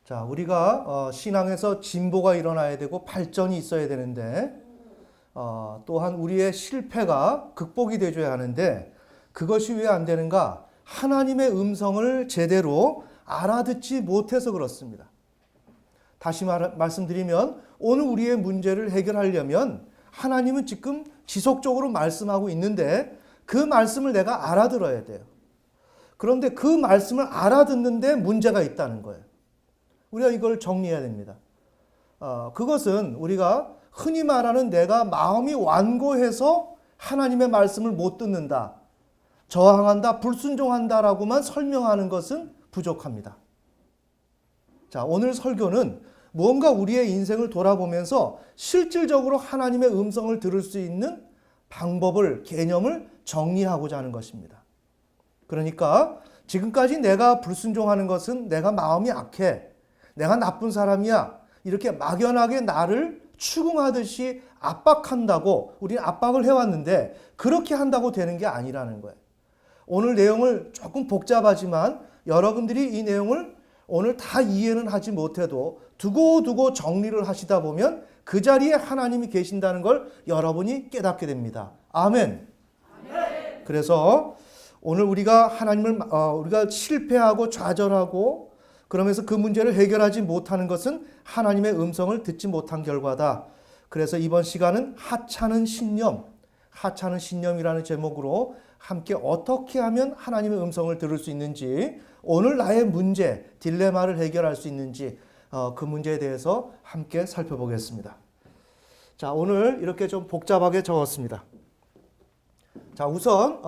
자, 우리가 신앙에서 진보가 일어나야 되고 발전이 있어야 되는데 또한 우리의 실패가 극복이 되줘야 하는데 그것이 왜 안 되는가? 하나님의 음성을 제대로 알아듣지 못해서 그렇습니다. 다시 말씀드리면 오늘 우리의 문제를 해결하려면 하나님은 지금 지속적으로 말씀하고 있는데 그 말씀을 내가 알아들어야 돼요. 그런데 그 말씀을 알아듣는데 문제가 있다는 거예요. 우리가 이걸 정리해야 됩니다. 그것은 우리가 흔히 말하는 내가 마음이 완고해서 하나님의 말씀을 못 듣는다, 저항한다, 불순종한다라고만 설명하는 것은 부족합니다. 자, 오늘 설교는 무언가 우리의 인생을 돌아보면서 실질적으로 하나님의 음성을 들을 수 있는 방법을, 개념을 정리하고자 하는 것입니다. 그러니까 지금까지 내가 불순종하는 것은 내가 마음이 악해, 내가 나쁜 사람이야, 이렇게 막연하게 나를 추궁하듯이 압박한다고 우리는 압박을 해왔는데 그렇게 한다고 되는 게 아니라는 거예요. 오늘 내용을 조금 복잡하지만 여러분들이 이 내용을 오늘 다 이해는 하지 못해도 두고두고 정리를 하시다 보면 그 자리에 하나님이 계신다는 걸 여러분이 깨닫게 됩니다. 아멘. 아멘. 그래서 오늘 우리가 하나님을 우리가 실패하고 좌절하고 그러면서 그 문제를 해결하지 못하는 것은 하나님의 음성을 듣지 못한 결과다. 그래서 이번 시간은 하찮은 신념, 하찮은 신념이라는 제목으로 함께 어떻게 하면 하나님의 음성을 들을 수 있는지, 오늘 나의 문제, 딜레마를 해결할 수 있는지 그 문제에 대해서 함께 살펴보겠습니다. 자, 오늘 이렇게 좀 복잡하게 적었습니다. 자, 우선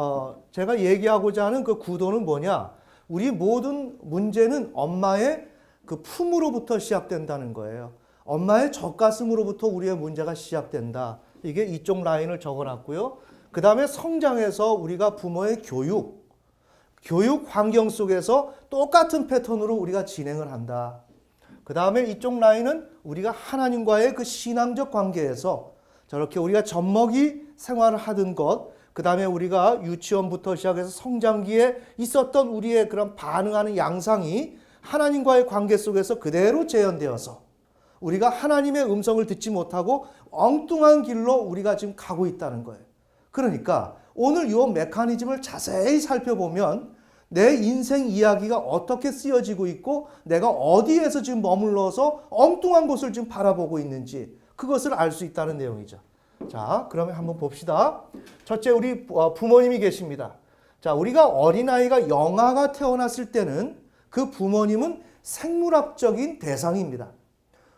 제가 얘기하고자 하는 그 구도는 뭐냐? 우리 모든 문제는 엄마의 그 품으로부터 시작된다는 거예요. 엄마의 젖가슴으로부터 우리의 문제가 시작된다. 이게 이쪽 라인을 적어놨고요. 그 다음에 성장해서 우리가 부모의 교육 환경 속에서 똑같은 패턴으로 우리가 진행을 한다. 그 다음에 이쪽 라인은 우리가 하나님과의 그 신앙적 관계에서 저렇게 우리가 젖먹이 생활을 하던 것, 그 다음에 우리가 유치원부터 시작해서 성장기에 있었던 우리의 그런 반응하는 양상이 하나님과의 관계 속에서 그대로 재현되어서 우리가 하나님의 음성을 듣지 못하고 엉뚱한 길로 우리가 지금 가고 있다는 거예요. 그러니까 오늘 이 메커니즘을 자세히 살펴보면 내 인생 이야기가 어떻게 쓰여지고 있고 내가 어디에서 지금 머물러서 엉뚱한 곳을 지금 바라보고 있는지 그것을 알 수 있다는 내용이죠. 자, 그러면 한번 봅시다. 첫째, 우리 부모님이 계십니다. 자, 우리가 어린아이가 영아가 태어났을 때는 그 부모님은 생물학적인 대상입니다.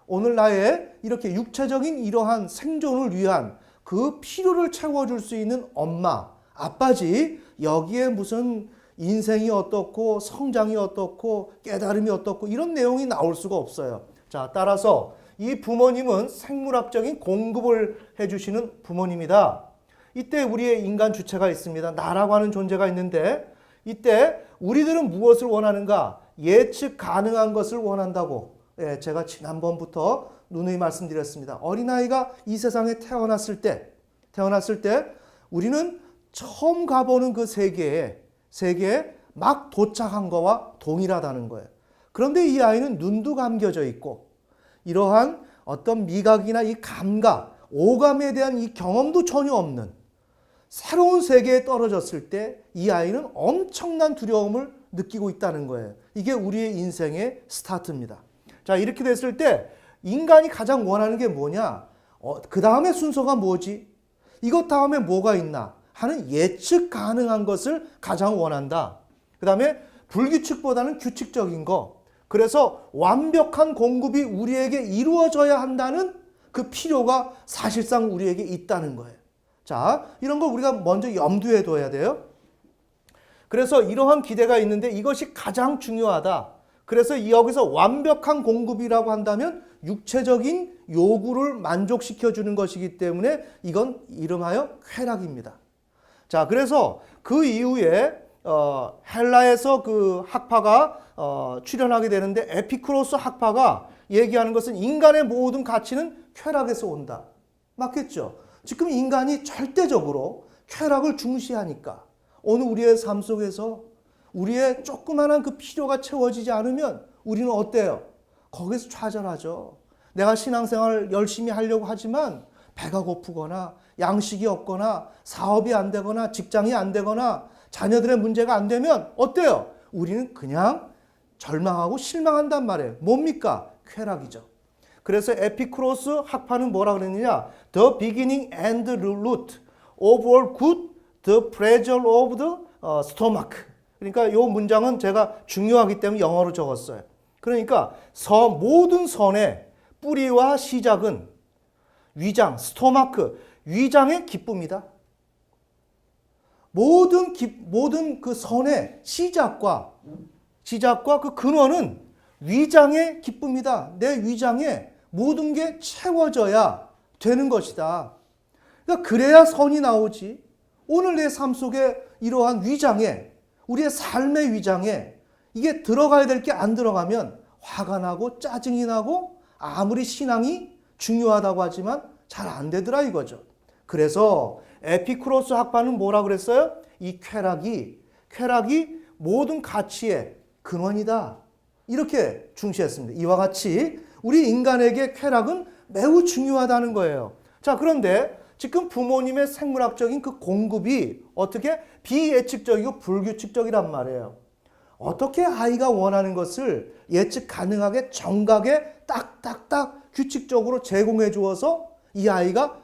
오늘 나의 이렇게 육체적인 이러한 생존을 위한 그 필요를 채워줄 수 있는 엄마, 아빠지 여기에 무슨 인생이 어떻고 성장이 어떻고 깨달음이 어떻고 이런 내용이 나올 수가 없어요. 자, 따라서 이 부모님은 생물학적인 공급을 해주시는 부모님이다. 이때 우리의 인간 주체가 있습니다. 나라고 하는 존재가 있는데 이때 우리들은 무엇을 원하는가? 예측 가능한 것을 원한다고 제가 지난번부터 누누이 말씀드렸습니다. 어린아이가 이 세상에 태어났을 때 우리는 처음 가보는 그 세계에 막 도착한 거와 동일하다는 거예요. 그런데 이 아이는 눈도 감겨져 있고 이러한 어떤 미각이나 이 감각, 오감에 대한 이 경험도 전혀 없는 새로운 세계에 떨어졌을 때 이 아이는 엄청난 두려움을 느끼고 있다는 거예요. 이게 우리의 인생의 스타트입니다. 자, 이렇게 됐을 때 인간이 가장 원하는 게 뭐냐? 그 다음에 순서가 뭐지? 이것 다음에 뭐가 있나? 하는 예측 가능한 것을 가장 원한다. 그 다음에 불규칙보다는 규칙적인 거. 그래서 완벽한 공급이 우리에게 이루어져야 한다는 그 필요가 사실상 우리에게 있다는 거예요. 자, 이런 걸 우리가 먼저 염두에 둬야 돼요. 그래서 이러한 기대가 있는데 이것이 가장 중요하다. 그래서 여기서 완벽한 공급이라고 한다면 육체적인 요구를 만족시켜주는 것이기 때문에 이건 이름하여 쾌락입니다. 자, 그래서 그 이후에 헬라에서 그 학파가 출현하게 되는데 에피쿠로스 학파가 얘기하는 것은 인간의 모든 가치는 쾌락에서 온다. 맞겠죠? 지금 인간이 절대적으로 쾌락을 중시하니까 오늘 우리의 삶 속에서 우리의 조그마한 그 필요가 채워지지 않으면 우리는 어때요? 거기서 좌절하죠. 내가 신앙생활을 열심히 하려고 하지만 배가 고프거나 양식이 없거나 사업이 안 되거나 직장이 안 되거나 자녀들의 문제가 안 되면 어때요? 우리는 그냥 절망하고 실망한단 말이에요. 뭡니까? 쾌락이죠. 그래서 에피쿠로스 학파는 뭐라 그랬느냐? The beginning and root of all good, the pleasure of the stomach. 그러니까 이 문장은 제가 중요하기 때문에 영어로 적었어요. 그러니까 모든 선의 뿌리와 시작은 위장, 스토마크, 위장의 기쁨이다. 모든 그 선의 시작과 그 근원은 위장의 기쁨이다. 내 위장에 모든 게 채워져야 되는 것이다. 그러니까 그래야 선이 나오지. 오늘 내 삶 속에 이러한 위장에, 우리의 삶의 위장에 이게 들어가야 될 게 안 들어가면 화가 나고 짜증이 나고 아무리 신앙이 중요하다고 하지만 잘 안 되더라 이거죠. 그래서 에피쿠로스 학파는 뭐라 그랬어요? 이 쾌락이 모든 가치의 근원이다. 이렇게 중시했습니다. 이와 같이 우리 인간에게 쾌락은 매우 중요하다는 거예요. 자, 그런데 지금 부모님의 생물학적인 그 공급이 어떻게 비예측적이고 불규칙적이란 말이에요. 어떻게 아이가 원하는 것을 예측 가능하게 정각에 딱딱딱 규칙적으로 제공해 주어서 이 아이가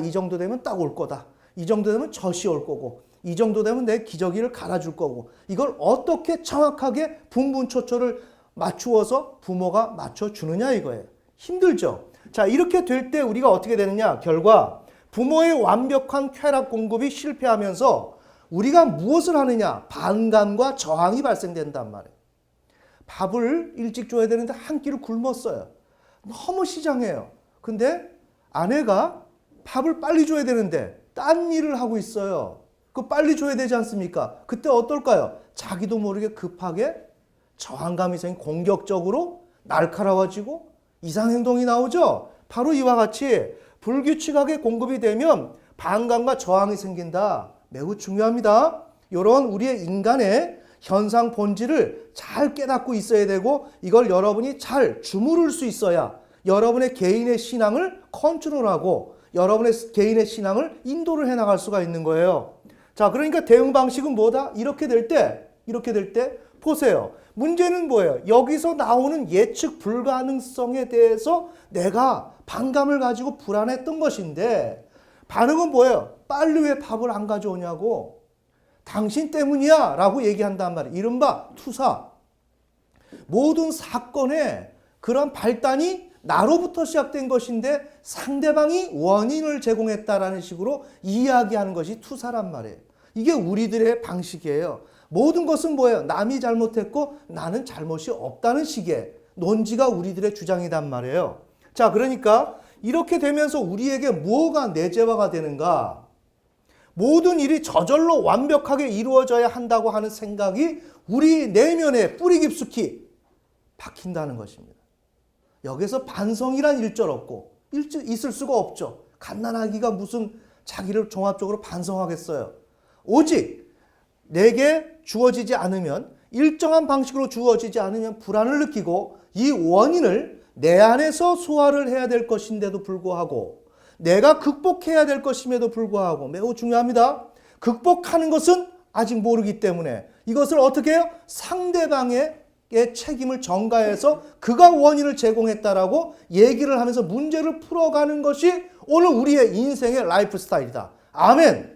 이 정도 되면 딱 올 거다. 이 정도 되면 젖이 올 거고 이 정도 되면 내 기저귀를 갈아줄 거고 이걸 어떻게 정확하게 분분초초를 맞추어서 부모가 맞춰주느냐 이거예요. 힘들죠. 자, 이렇게 될 때 우리가 어떻게 되느냐? 결과 부모의 완벽한 쾌락 공급이 실패하면서 우리가 무엇을 하느냐? 반감과 저항이 발생된단 말이에요. 밥을 일찍 줘야 되는데 한 끼를 굶었어요. 너무 시장해요. 근데 아내가 밥을 빨리 줘야 되는데 딴 일을 하고 있어요. 그 빨리 줘야 되지 않습니까? 그때 어떨까요? 자기도 모르게 급하게 저항감이 생긴 공격적으로 날카로워지고 이상행동이 나오죠. 바로 이와 같이 불규칙하게 공급이 되면 반감과 저항이 생긴다. 매우 중요합니다. 이런 우리의 인간의 현상 본질을 잘 깨닫고 있어야 되고 이걸 여러분이 잘 주무를 수 있어야 여러분의 개인의 신앙을 컨트롤하고 여러분의 개인의 신앙을 인도를 해나갈 수가 있는 거예요. 자, 그러니까 대응 방식은 뭐다? 이렇게 될 때 보세요. 문제는 뭐예요? 여기서 나오는 예측 불가능성에 대해서 내가 반감을 가지고 불안했던 것인데 반응은 뭐예요? 빨리 왜 밥을 안 가져오냐고. 당신 때문이야 라고 얘기한단 말이에요. 이른바 투사. 모든 사건의 그런 발단이 나로부터 시작된 것인데 상대방이 원인을 제공했다라는 식으로 이야기하는 것이 투사란 말이에요. 이게 우리들의 방식이에요. 모든 것은 뭐예요? 남이 잘못했고 나는 잘못이 없다는 식의 논지가 우리들의 주장이란 말이에요. 자, 그러니까 이렇게 되면서 우리에게 뭐가 내재화가 되는가? 모든 일이 저절로 완벽하게 이루어져야 한다고 하는 생각이 우리 내면에 뿌리 깊숙이 박힌다는 것입니다. 여기서 반성이란 일절 없고 있을 수가 없죠. 갓난아기가 무슨 자기를 종합적으로 반성하겠어요. 오직 내게 주어지지 않으면 일정한 방식으로 주어지지 않으면 불안을 느끼고 이 원인을 내 안에서 소화를 해야 될 것인데도 불구하고 내가 극복해야 될 것임에도 불구하고 매우 중요합니다. 극복하는 것은 아직 모르기 때문에 이것을 어떻게 해요? 상대방의 책임을 전가해서 그가 원인을 제공했다라고 얘기를 하면서 문제를 풀어가는 것이 오늘 우리의 인생의 라이프 스타일이다. 아멘.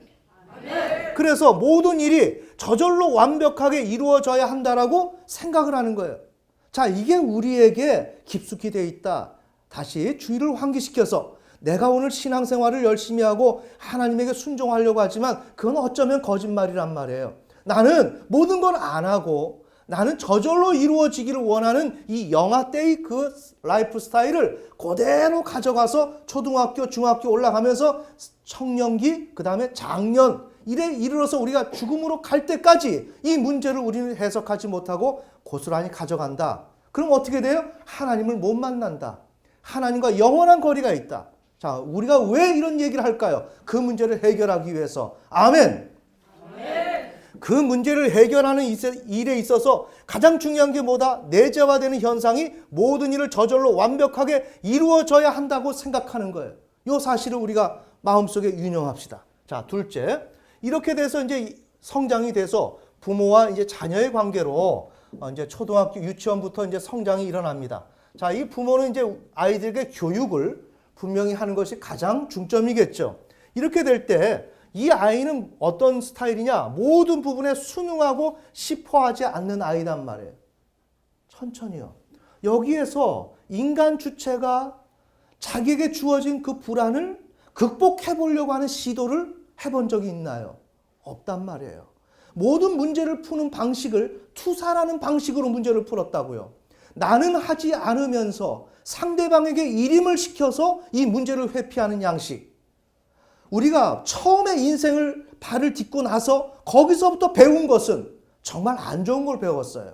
그래서 모든 일이 저절로 완벽하게 이루어져야 한다라고 생각을 하는 거예요. 자, 이게 우리에게 깊숙이 되어 있다. 다시 주의를 환기시켜서 내가 오늘 신앙생활을 열심히 하고 하나님에게 순종하려고 하지만 그건 어쩌면 거짓말이란 말이에요. 나는 모든 걸 안 하고 나는 저절로 이루어지기를 원하는 이 영아 때의 그 라이프 스타일을 그대로 가져가서 초등학교, 중학교 올라가면서 청년기, 그 다음에 장년 이래 이르러서 우리가 죽음으로 갈 때까지 이 문제를 우리는 해석하지 못하고 고스란히 가져간다. 그럼 어떻게 돼요? 하나님을 못 만난다. 하나님과 영원한 거리가 있다. 자, 우리가 왜 이런 얘기를 할까요? 그 문제를 해결하기 위해서. 아멘. 그 문제를 해결하는 일에 있어서 가장 중요한 게 뭐다? 내재화되는 현상이 모든 일을 저절로 완벽하게 이루어져야 한다고 생각하는 거예요. 이 사실을 우리가 마음속에 유념합시다. 자, 둘째. 이렇게 돼서 이제 성장이 돼서 부모와 이제 자녀의 관계로 이제 초등학교 유치원부터 이제 성장이 일어납니다. 자, 이 부모는 이제 아이들에게 교육을 분명히 하는 것이 가장 중점이겠죠. 이렇게 될 때 이 아이는 어떤 스타일이냐? 모든 부분에 순응하고 싶어하지 않는 아이단 말이에요. 천천히요. 여기에서 인간 주체가 자기에게 주어진 그 불안을 극복해 보려고 하는 시도를 해본 적이 있나요? 없단 말이에요. 모든 문제를 푸는 방식을 투사라는 방식으로 문제를 풀었다고요. 나는 하지 않으면서 상대방에게 일임을 시켜서 이 문제를 회피하는 양식. 우리가 처음에 인생을 발을 딛고 나서 거기서부터 배운 것은 정말 안 좋은 걸 배웠어요.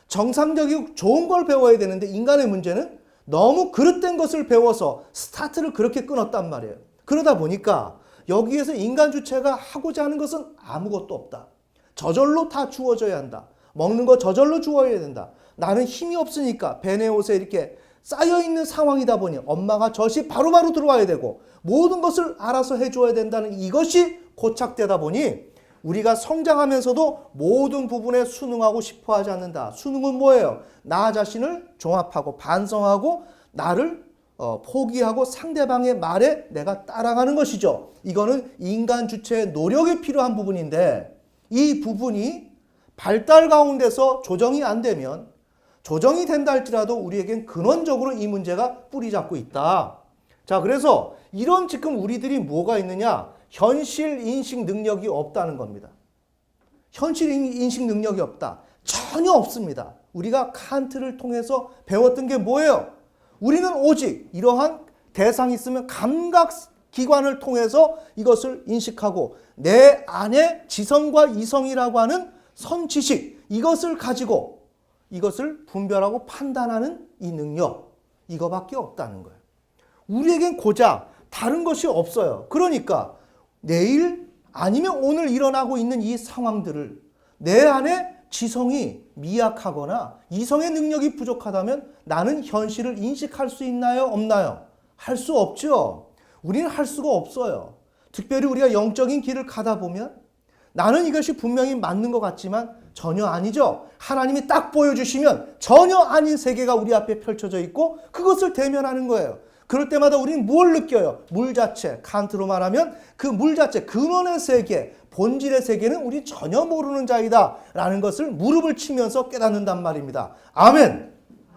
정상적이고 좋은 걸 배워야 되는데 인간의 문제는 너무 그릇된 것을 배워서 스타트를 그렇게 끊었단 말이에요. 그러다 보니까 여기에서 인간 주체가 하고자 하는 것은 아무것도 없다. 저절로 다 주어져야 한다. 먹는 거 저절로 주어야 된다. 나는 힘이 없으니까 배내 옷에 이렇게 쌓여있는 상황이다 보니 엄마가 젖이 바로바로 들어와야 되고 모든 것을 알아서 해줘야 된다는 이것이 고착되다 보니 우리가 성장하면서도 모든 부분에 순응하고 싶어하지 않는다. 순응은 뭐예요? 나 자신을 종합하고 반성하고 나를 포기하고 상대방의 말에 내가 따라가는 것이죠. 이거는 인간 주체의 노력이 필요한 부분인데 이 부분이 발달 가운데서 조정이 안 되면 조정이 된다 할지라도 우리에겐 근원적으로 이 문제가 뿌리 잡고 있다. 자, 그래서 이런 지금 우리들이 뭐가 있느냐? 현실 인식 능력이 없다는 겁니다. 현실 인식 능력이 없다. 전혀 없습니다. 우리가 칸트를 통해서 배웠던 게 뭐예요? 우리는 오직 이러한 대상이 있으면 감각기관을 통해서 이것을 인식하고 내 안에 지성과 이성이라고 하는 선지식, 이것을 가지고 이것을 분별하고 판단하는 이 능력, 이거밖에 없다는 거예요. 우리에겐 고작 다른 것이 없어요. 그러니까 내일 아니면 오늘 일어나고 있는 이 상황들을 내 안에 지성이 미약하거나 이성의 능력이 부족하다면 나는 현실을 인식할 수 있나요? 없나요? 할 수 없죠. 우리는 할 수가 없어요. 특별히 우리가 영적인 길을 가다 보면 나는 이것이 분명히 맞는 것 같지만 전혀 아니죠. 하나님이 딱 보여주시면 전혀 아닌 세계가 우리 앞에 펼쳐져 있고 그것을 대면하는 거예요. 그럴 때마다 우리는 뭘 느껴요? 물 자체, 칸트로 말하면 그 물 자체, 근원의 세계, 본질의 세계는 우리 전혀 모르는 자이다 라는 것을 무릎을 치면서 깨닫는단 말입니다. 아멘.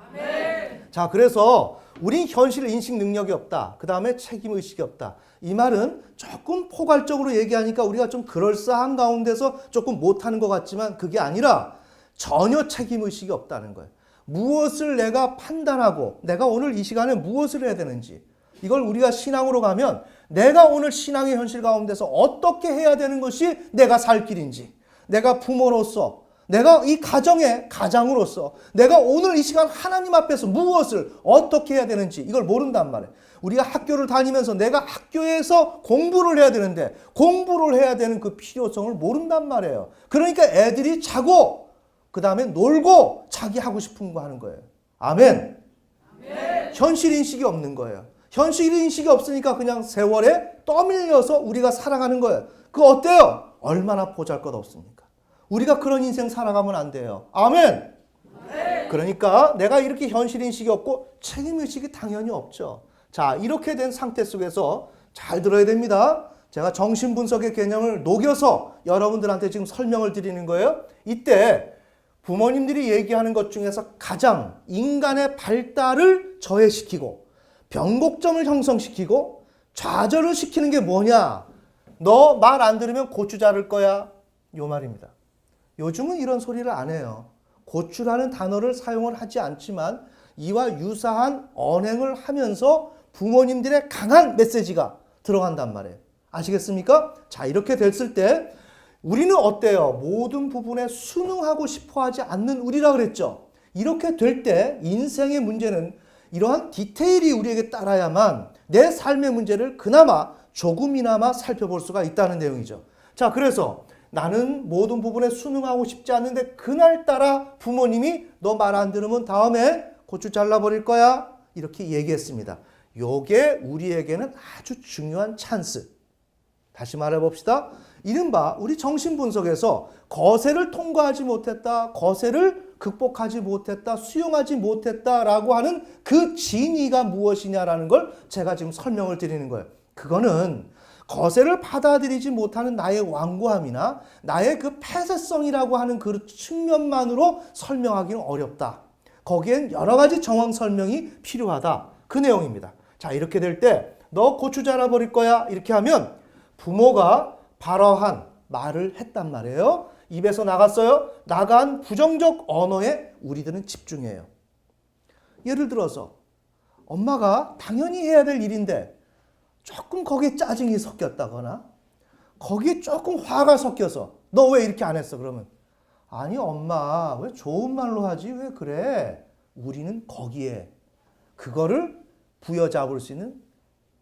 아멘. 자, 그래서 우린 현실 인식 능력이 없다. 그 다음에 책임의식이 없다. 이 말은 조금 포괄적으로 얘기하니까 우리가 좀 그럴싸한 가운데서 조금 못하는 것 같지만 그게 아니라 전혀 책임의식이 없다는 거예요. 무엇을 내가 판단하고 내가 오늘 이 시간에 무엇을 해야 되는지 이걸 우리가 신앙으로 가면 내가 오늘 신앙의 현실 가운데서 어떻게 해야 되는 것이 내가 살 길인지 내가 부모로서 내가 이 가정의 가장으로서 내가 오늘 이 시간 하나님 앞에서 무엇을 어떻게 해야 되는지 이걸 모른단 말이에요. 우리가 학교를 다니면서 내가 학교에서 공부를 해야 되는데 공부를 해야 되는 그 필요성을 모른단 말이에요. 그러니까 애들이 자고 그 다음에 놀고 자기 하고 싶은 거 하는 거예요. 아멘. 아멘. 현실 인식이 없는 거예요. 현실 인식이 없으니까 그냥 세월에 떠밀려서 우리가 살아가는 거예요. 그거 어때요? 얼마나 보잘것없습니까? 우리가 그런 인생 살아가면 안 돼요. 아멘. 아멘. 그러니까 내가 이렇게 현실 인식이 없고 책임 의식이 당연히 없죠. 자, 이렇게 된 상태 속에서 잘 들어야 됩니다. 제가 정신분석의 개념을 녹여서 여러분들한테 지금 설명을 드리는 거예요. 이때 부모님들이 얘기하는 것 중에서 가장 인간의 발달을 저해시키고 변곡점을 형성시키고 좌절을 시키는 게 뭐냐? 너 말 안 들으면 고추 자를 거야. 요 말입니다. 요즘은 이런 소리를 안 해요. 고추라는 단어를 사용을 하지 않지만 이와 유사한 언행을 하면서 부모님들의 강한 메시지가 들어간단 말이에요. 아시겠습니까? 자, 이렇게 됐을 때 우리는 어때요? 모든 부분에 순응하고 싶어하지 않는 우리라 그랬죠. 이렇게 될 때 인생의 문제는 이러한 디테일이 우리에게 따라야만 내 삶의 문제를 그나마 조금이나마 살펴볼 수가 있다는 내용이죠. 자, 그래서 나는 모든 부분에 순응하고 싶지 않는데 그날따라 부모님이 너 말 안 들으면 다음에 고추 잘라버릴 거야. 이렇게 얘기했습니다. 요게 우리에게는 아주 중요한 찬스. 다시 말해봅시다. 이른바 우리 정신분석에서 거세를 통과하지 못했다, 거세를 극복하지 못했다, 수용하지 못했다라고 하는 그 진위가 무엇이냐라는 걸 제가 지금 설명을 드리는 거예요. 그거는 거세를 받아들이지 못하는 나의 완고함이나 나의 그 폐쇄성이라고 하는 그 측면만으로 설명하기는 어렵다. 거기엔 여러 가지 정황 설명이 필요하다. 그 내용입니다. 자, 이렇게 될 때 너 고추 잘라버릴 거야. 이렇게 하면 부모가 발어한 말을 했단 말이에요. 입에서 나갔어요. 나간 부정적 언어에 우리들은 집중해요. 예를 들어서 엄마가 당연히 해야 될 일인데 조금 거기에 짜증이 섞였다거나 거기에 조금 화가 섞여서 너 왜 이렇게 안 했어? 그러면 아니 엄마 왜 좋은 말로 하지? 왜 그래? 우리는 거기에 그거를 부여잡을 수 있는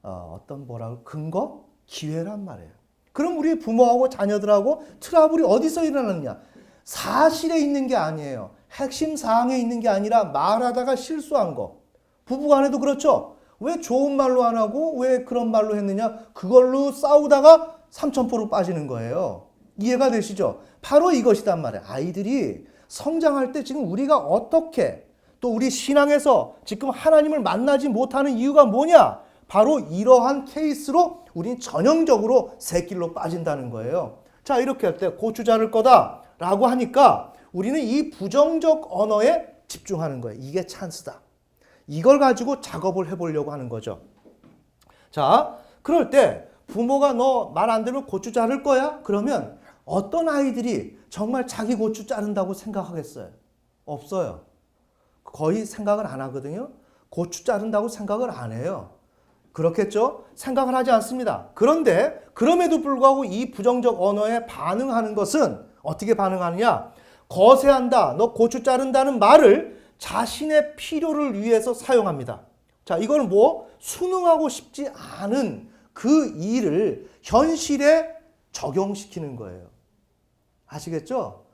어떤 뭐라고 근거? 기회란 말이에요. 그럼 우리 부모하고 자녀들하고 트러블이 어디서 일어나느냐? 사실에 있는 게 아니에요. 핵심 사항에 있는 게 아니라 말하다가 실수한 거. 부부간에도 그렇죠. 왜 좋은 말로 안 하고 왜 그런 말로 했느냐? 그걸로 싸우다가 삼천포로 빠지는 거예요. 이해가 되시죠? 바로 이것이단 말이에요. 아이들이 성장할 때 지금 우리가 어떻게 또 우리 신앙에서 지금 하나님을 만나지 못하는 이유가 뭐냐? 바로 이러한 케이스로 우린 전형적으로 새길로 빠진다는 거예요. 자, 이렇게 할 때 고추 자를 거다 라고 하니까 우리는 이 부정적 언어에 집중하는 거예요. 이게 찬스다. 이걸 가지고 작업을 해보려고 하는 거죠. 자, 그럴 때 부모가 너 말 안 들으면 고추 자를 거야? 그러면 어떤 아이들이 정말 자기 고추 자른다고 생각하겠어요? 없어요. 거의 생각을 안 하거든요. 고추 자른다고 생각을 안 해요. 그렇겠죠? 생각을 하지 않습니다. 그런데 그럼에도 불구하고 이 부정적 언어에 반응하는 것은 어떻게 반응하느냐? 거세한다, 너 고추 자른다는 말을 자신의 필요를 위해서 사용합니다. 자, 이거는 뭐 순응하고 싶지 않은 그 일을 현실에 적용시키는 거예요. 아시겠죠?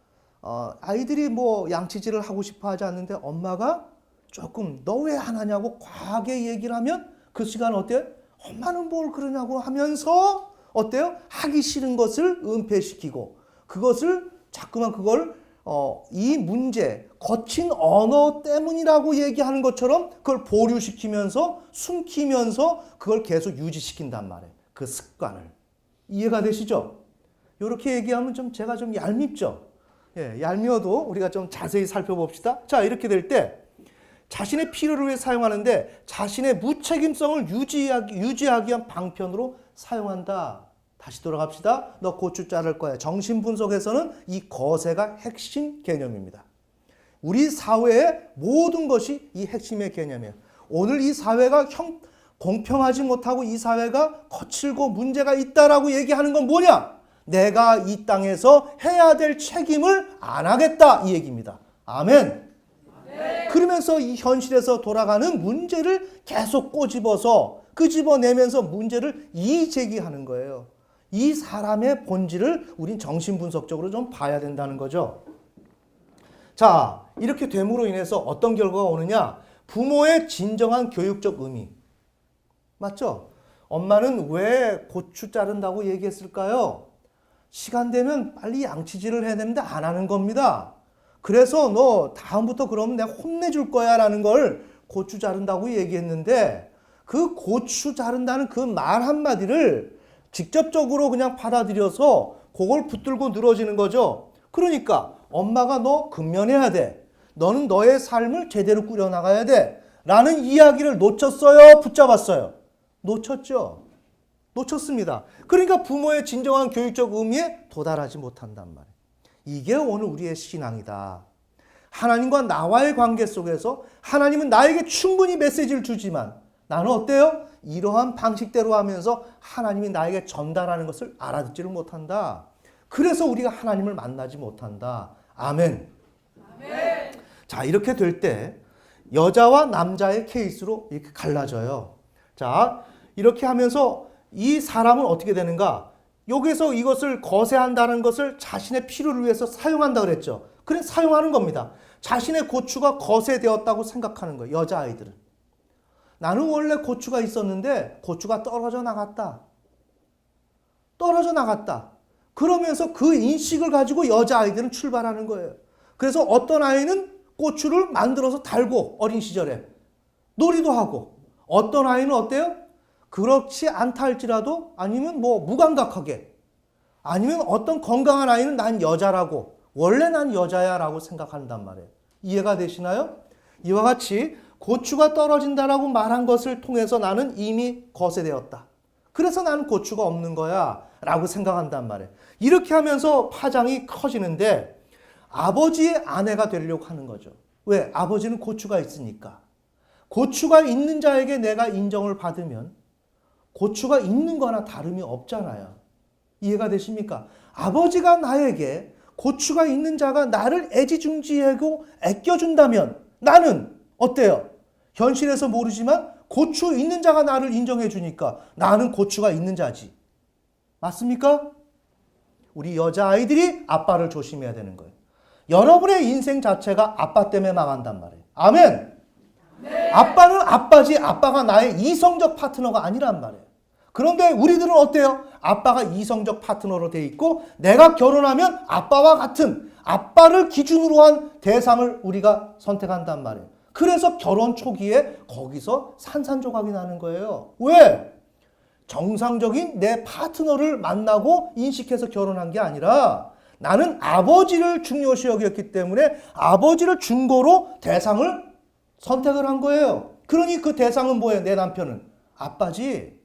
아이들이 뭐 양치질을 하고 싶어 하지 않는데 엄마가 조금 너 왜 안 하냐고 과하게 얘기를 하면 그 시간 어때요? 엄마는 뭘 그러냐고 하면서 어때요? 하기 싫은 것을 은폐시키고 그것을 자꾸만 그걸 이 문제, 거친 언어 때문이라고 얘기하는 것처럼 그걸 보류시키면서 숨기면서 그걸 계속 유지시킨단 말이에요. 그 습관을. 이해가 되시죠? 이렇게 얘기하면 제가 좀 얄밉죠? 예, 얄미워도 우리가 좀 자세히 살펴봅시다. 자, 이렇게 될 때 자신의 필요를 위해 사용하는데 자신의 무책임성을 유지하기 위한 방편으로 사용한다. 다시 돌아갑시다. 너 고추 자를 거야. 정신분석에서는 이 거세가 핵심 개념입니다. 우리 사회의 모든 것이 이 핵심의 개념이에요. 오늘 이 사회가 공평하지 못하고 이 사회가 거칠고 문제가 있다라고 얘기하는 건 뭐냐? 내가 이 땅에서 해야 될 책임을 안 하겠다 이 얘기입니다. 아멘. 그러면서 이 현실에서 돌아가는 문제를 계속 꼬집어서 끄집어내면서 문제를 이의제기하는 거예요. 이 사람의 본질을 우린 정신분석적으로 좀 봐야 된다는 거죠. 자, 이렇게 됨으로 인해서 어떤 결과가 오느냐? 부모의 진정한 교육적 의미. 맞죠? 엄마는 왜 고추 자른다고 얘기했을까요? 시간 되면 빨리 양치질을 해야 되는데 안 하는 겁니다. 그래서 너 다음부터 그러면 내가 혼내줄 거야 라는 걸 고추 자른다고 얘기했는데 그 고추 자른다는 그 말 한마디를 직접적으로 그냥 받아들여서 그걸 붙들고 늘어지는 거죠. 그러니까 엄마가 너 근면해야 돼. 너는 너의 삶을 제대로 꾸려나가야 돼. 라는 이야기를 놓쳤어요? 붙잡았어요? 놓쳤죠. 놓쳤습니다. 그러니까 부모의 진정한 교육적 의미에 도달하지 못한단 말이에요. 이게 오늘 우리의 신앙이다. 하나님과 나와의 관계 속에서 하나님은 나에게 충분히 메시지를 주지만 나는 어때요? 이러한 방식대로 하면서 하나님이 나에게 전달하는 것을 알아듣지를 못한다. 그래서 우리가 하나님을 만나지 못한다. 아멘. 아멘. 자, 이렇게 될 때 여자와 남자의 케이스로 이렇게 갈라져요. 자, 이렇게 하면서 이 사람은 어떻게 되는가? 여기서 이것을 거세한다는 것을 자신의 필요를 위해서 사용한다 그랬죠. 그래 사용하는 겁니다. 자신의 고추가 거세되었다고 생각하는 거예요. 여자아이들은. 나는 원래 고추가 있었는데 고추가 떨어져 나갔다. 떨어져 나갔다. 그러면서 그 인식을 가지고 여자아이들은 출발하는 거예요. 그래서 어떤 아이는 고추를 만들어서 달고 어린 시절에 놀이도 하고, 어떤 아이는 어때요? 그렇지 않다 할지라도 아니면 뭐 무감각하게, 아니면 어떤 건강한 아이는 난 여자라고, 원래 난 여자야 라고 생각한단 말이에요. 이해가 되시나요? 이와 같이 고추가 떨어진다라고 말한 것을 통해서 나는 이미 거세되었다. 그래서 나는 고추가 없는 거야 라고 생각한단 말이에요. 이렇게 하면서 파장이 커지는데 아버지의 아내가 되려고 하는 거죠. 왜? 아버지는 고추가 있으니까. 고추가 있는 자에게 내가 인정을 받으면 고추가 있는 거나 다름이 없잖아요. 이해가 되십니까? 아버지가 나에게 고추가 있는 자가 나를 애지중지하고 아껴준다면 나는 어때요? 현실에서 모르지만 고추 있는 자가 나를 인정해 주니까 나는 고추가 있는 자지. 맞습니까? 우리 여자아이들이 아빠를 조심해야 되는 거예요. 여러분의 인생 자체가 아빠 때문에 망한단 말이에요. 아멘. 네. 아빠는 아빠지 아빠가 나의 이성적 파트너가 아니란 말이에요. 그런데 우리들은 어때요? 아빠가 이성적 파트너로 돼 있고 내가 결혼하면 아빠와 같은 아빠를 기준으로 한 대상을 우리가 선택한단 말이에요. 그래서 결혼 초기에 거기서 산산조각이 나는 거예요. 왜? 정상적인 내 파트너를 만나고 인식해서 결혼한 게 아니라 나는 아버지를 중요시 여겼기 때문에 아버지를 중고로 대상을 선택을 한 거예요. 그러니 그 대상은 뭐예요? 내 남편은 아빠지.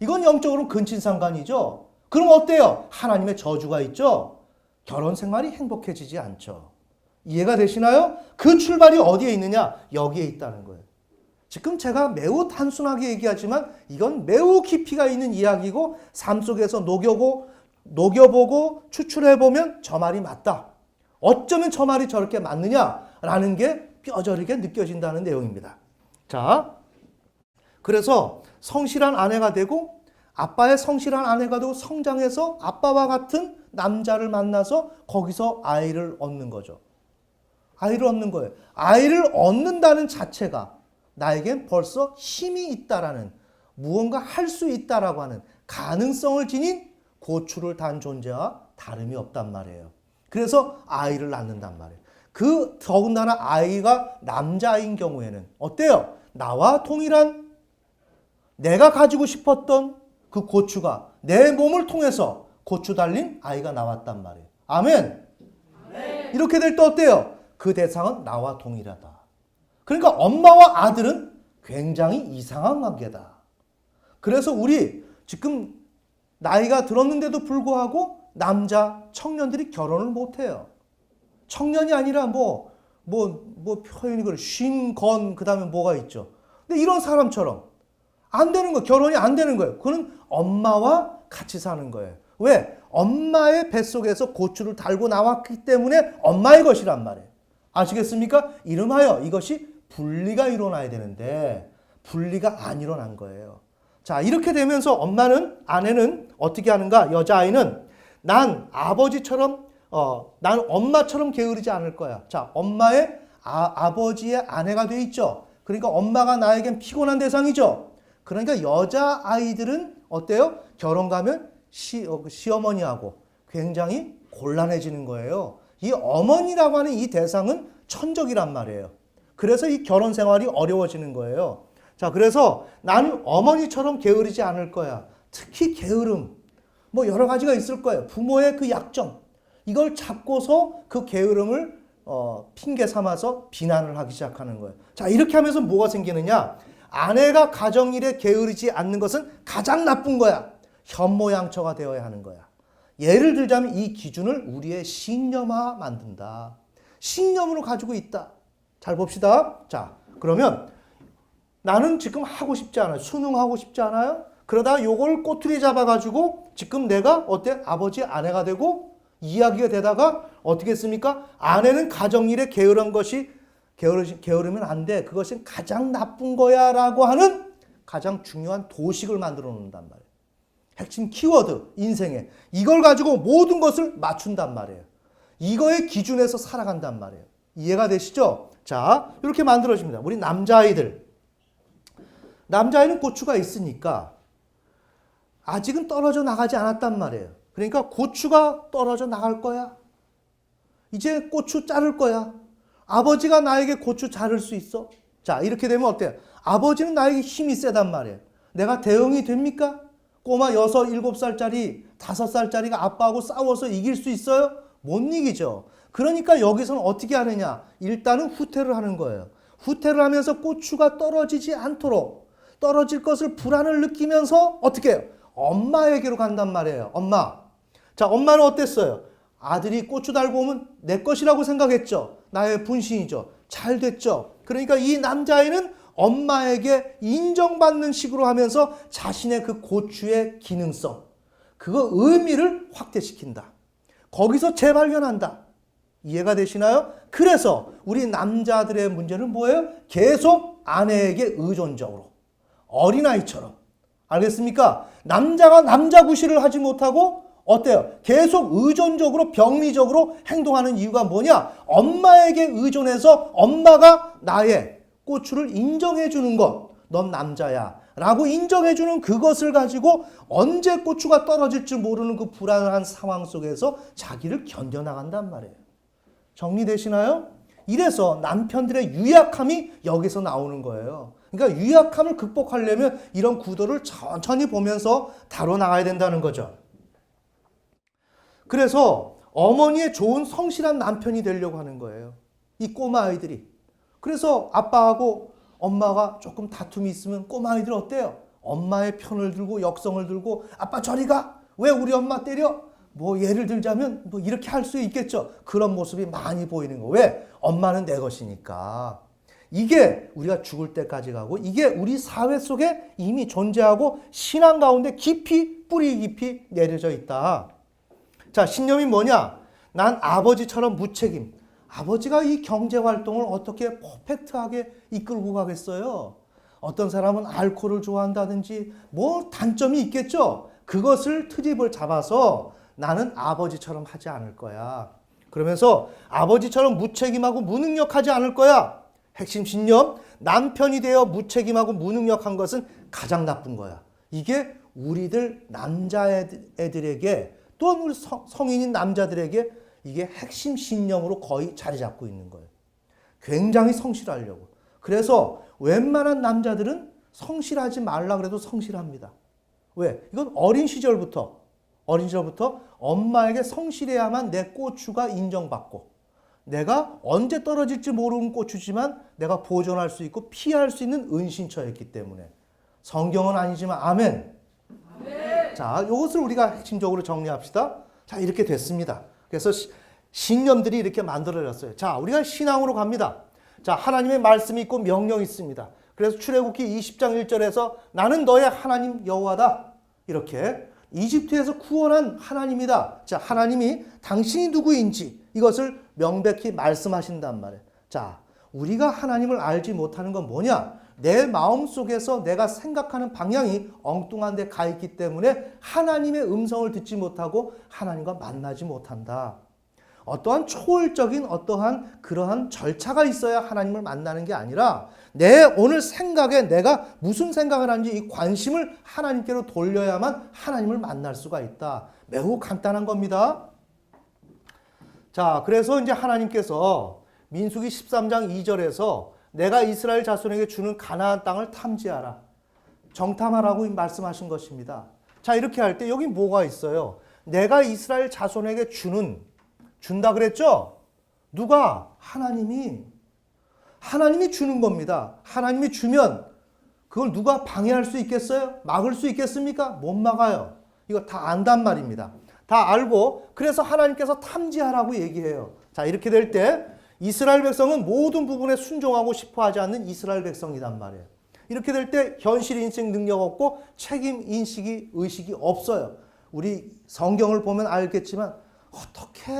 이건 영적으로 근친상간이죠. 그럼 어때요? 하나님의 저주가 있죠. 결혼 생활이 행복해지지 않죠. 이해가 되시나요? 그 출발이 어디에 있느냐? 여기에 있다는 거예요. 지금 제가 매우 단순하게 얘기하지만 이건 매우 깊이가 있는 이야기고 삶 속에서 녹여보고 추출해보면 저 말이 맞다. 어쩌면 저 말이 저렇게 맞느냐라는 게 뼈저리게 느껴진다는 내용입니다. 자, 그래서 성실한 아내가 되고 아빠의 성실한 아내가 되고 성장해서 아빠와 같은 남자를 만나서 거기서 아이를 얻는 거죠. 아이를 얻는 거예요. 아이를 얻는다는 자체가 나에겐 벌써 힘이 있다라는, 무언가 할 수 있다라고 하는 가능성을 지닌 고추를 단 존재와 다름이 없단 말이에요. 그래서 아이를 낳는단 말이에요. 그 더군다나 아이가 남자인 경우에는 어때요? 나와 동일한 내가 가지고 싶었던 그 고추가 내 몸을 통해서 고추 달린 아이가 나왔단 말이에요. 아멘. 네. 이렇게 될 때 어때요? 그 대상은 나와 동일하다. 그러니까 엄마와 아들은 굉장히 이상한 관계다. 그래서 우리 지금 나이가 들었는데도 불구하고 남자 청년들이 결혼을 못해요. 청년이 아니라 표현이 그래. 쉰건 그 다음에 뭐가 있죠. 근데 이런 사람처럼 안 되는 거예요. 결혼이 안 되는 거예요. 그는 엄마와 같이 사는 거예요. 왜? 엄마의 뱃속에서 고추를 달고 나왔기 때문에 엄마의 것이란 말이에요. 아시겠습니까? 이름하여 이것이 분리가 일어나야 되는데 분리가 안 일어난 거예요. 자, 이렇게 되면서 아내는 어떻게 하는가? 여자아이는 난 아버지처럼 난 엄마처럼 게으르지 않을 거야. 자, 엄마의 아버지의 아내가 돼 있죠. 그러니까 엄마가 나에겐 피곤한 대상이죠. 그러니까 여자아이들은 어때요? 결혼 가면 시어머니하고 굉장히 곤란해지는 거예요. 이 어머니라고 하는 이 대상은 천적이란 말이에요. 그래서 이 결혼 생활이 어려워지는 거예요. 자, 그래서 나는 어머니처럼 게으르지 않을 거야. 특히 게으름, 여러 가지가 있을 거예요. 부모의 그 약점, 이걸 잡고서 그 게으름을 핑계 삼아서 비난을 하기 시작하는 거예요. 자, 이렇게 하면서 뭐가 생기느냐? 아내가 가정일에 게으르지 않는 것은 가장 나쁜 거야. 현모양처가 되어야 하는 거야. 예를 들자면 이 기준을 우리의 신념화 만든다. 신념으로 가지고 있다. 잘 봅시다. 자, 그러면 나는 지금 하고 싶지 않아요. 수능하고 싶지 않아요? 그러다 요걸 꼬투리 잡아가지고 지금 내가 아버지 아내가 되고 이야기가 되다가 어떻게 했습니까? 아내는 가정일에 게으르면 안 돼. 그것은 가장 나쁜 거야 라고 하는 가장 중요한 도식을 만들어 놓는단 말이에요. 핵심 키워드, 인생에. 이걸 가지고 모든 것을 맞춘단 말이에요. 이거의 기준에서 살아간단 말이에요. 이해가 되시죠? 자, 이렇게 만들어집니다. 우리 남자아이들. 남자아이는 고추가 있으니까 아직은 떨어져 나가지 않았단 말이에요. 그러니까 고추가 떨어져 나갈 거야. 이제 고추 자를 거야. 아버지가 나에게 고추 자를 수 있어? 자, 이렇게 되면 어때요? 아버지는 나에게 힘이 세단 말이에요. 내가 대응이 됩니까? 꼬마 6, 7살짜리, 5살짜리가 아빠하고 싸워서 이길 수 있어요? 못 이기죠. 그러니까 여기서는 어떻게 하느냐? 일단은 후퇴를 하는 거예요. 후퇴를 하면서 고추가 떨어지지 않도록 떨어질 것을 불안을 느끼면서 어떻게 해요? 엄마에게로 간단 말이에요. 엄마. 자, 엄마는 어땠어요? 아들이 고추 달고 오면 내 것이라고 생각했죠. 나의 분신이죠. 잘 됐죠. 그러니까 이 남자아이는 엄마에게 인정받는 식으로 하면서 자신의 그 고추의 기능성, 그거 의미를 확대시킨다. 거기서 재발견한다. 이해가 되시나요? 그래서 우리 남자들의 문제는 뭐예요? 계속 아내에게 의존적으로. 어린아이처럼. 알겠습니까? 남자가 남자 구실을 하지 못하고 어때요? 계속 의존적으로 병리적으로 행동하는 이유가 뭐냐? 엄마에게 의존해서 엄마가 나의 고추를 인정해 주는 것. 넌 남자야. 라고 인정해 주는 그것을 가지고 언제 고추가 떨어질 줄 모르는 그 불안한 상황 속에서 자기를 견뎌나간단 말이에요. 정리되시나요? 이래서 남편들의 유약함이 여기서 나오는 거예요. 그러니까 유약함을 극복하려면 이런 구도를 천천히 보면서 다뤄나가야 된다는 거죠. 그래서 어머니의 좋은 성실한 남편이 되려고 하는 거예요. 이 꼬마 아이들이. 그래서 아빠하고 엄마가 조금 다툼이 있으면 꼬마 아이들 어때요? 엄마의 편을 들고 역성을 들고 아빠 저리 가! 왜 우리 엄마 때려? 뭐 예를 들자면 뭐 이렇게 할 수 있겠죠. 그런 모습이 많이 보이는 거. 왜? 엄마는 내 것이니까. 이게 우리가 죽을 때까지 가고 이게 우리 사회 속에 이미 존재하고 신앙 가운데 깊이 뿌리 깊이 내려져 있다. 자, 신념이 뭐냐? 난 아버지처럼 무책임. 아버지가 이 경제활동을 어떻게 퍼펙트하게 이끌고 가겠어요? 어떤 사람은 알코올을 좋아한다든지 뭐 단점이 있겠죠? 그것을 트집을 잡아서 나는 아버지처럼 하지 않을 거야. 그러면서 아버지처럼 무책임하고 무능력하지 않을 거야. 핵심 신념, 남편이 되어 무책임하고 무능력한 것은 가장 나쁜 거야. 이게 우리들 남자애들에게 또는 우리 성인인 남자들에게 이게 핵심 신념으로 거의 자리 잡고 있는 거예요. 굉장히 성실하려고. 그래서 웬만한 남자들은 성실하지 말라 그래도 성실합니다. 왜? 이건 어린 시절부터 엄마에게 성실해야만 내 고추가 인정받고 내가 언제 떨어질지 모르는 고추지만 내가 보존할 수 있고 피할 수 있는 은신처였기 때문에. 성경은 아니지만 아멘. 아멘. 자, 이것을 우리가 핵심적으로 정리합시다. 자, 이렇게 됐습니다. 그래서 신념들이 이렇게 만들어졌어요. 자, 우리가 신앙으로 갑니다. 자, 하나님의 말씀이 있고 명령이 있습니다. 그래서 출애굽기 20장 1절에서 나는 너의 하나님 여호와다. 이렇게 이집트에서 구원한 하나님이다. 자, 하나님이 당신이 누구인지 이것을 명백히 말씀하신단 말이에요. 자, 우리가 하나님을 알지 못하는 건 뭐냐? 내 마음속에서 내가 생각하는 방향이 엉뚱한 데 가 있기 때문에 하나님의 음성을 듣지 못하고 하나님과 만나지 못한다. 어떠한 초월적인 어떠한 그러한 절차가 있어야 하나님을 만나는 게 아니라 내 오늘 생각에 내가 무슨 생각을 하는지 이 관심을 하나님께로 돌려야만 하나님을 만날 수가 있다. 매우 간단한 겁니다. 자, 그래서 이제 하나님께서 민수기 13장 2절에서 내가 이스라엘 자손에게 주는 가나안 땅을 탐지하라. 정탐하라고 말씀하신 것입니다. 자, 이렇게 할 때 여기 뭐가 있어요? 내가 이스라엘 자손에게 준다 그랬죠? 누가? 하나님이 주는 겁니다. 하나님이 주면 그걸 누가 방해할 수 있겠어요? 막을 수 있겠습니까? 못 막아요. 이거 다 안단 말입니다. 다 알고 그래서 하나님께서 탐지하라고 얘기해요. 자, 이렇게 될 때 이스라엘 백성은 모든 부분에 순종하고 싶어 하지 않는 이스라엘 백성이란 말이에요. 이렇게 될 때 현실 인식 능력 없고 책임 인식이 의식이 없어요. 우리 성경을 보면 알겠지만 어떻게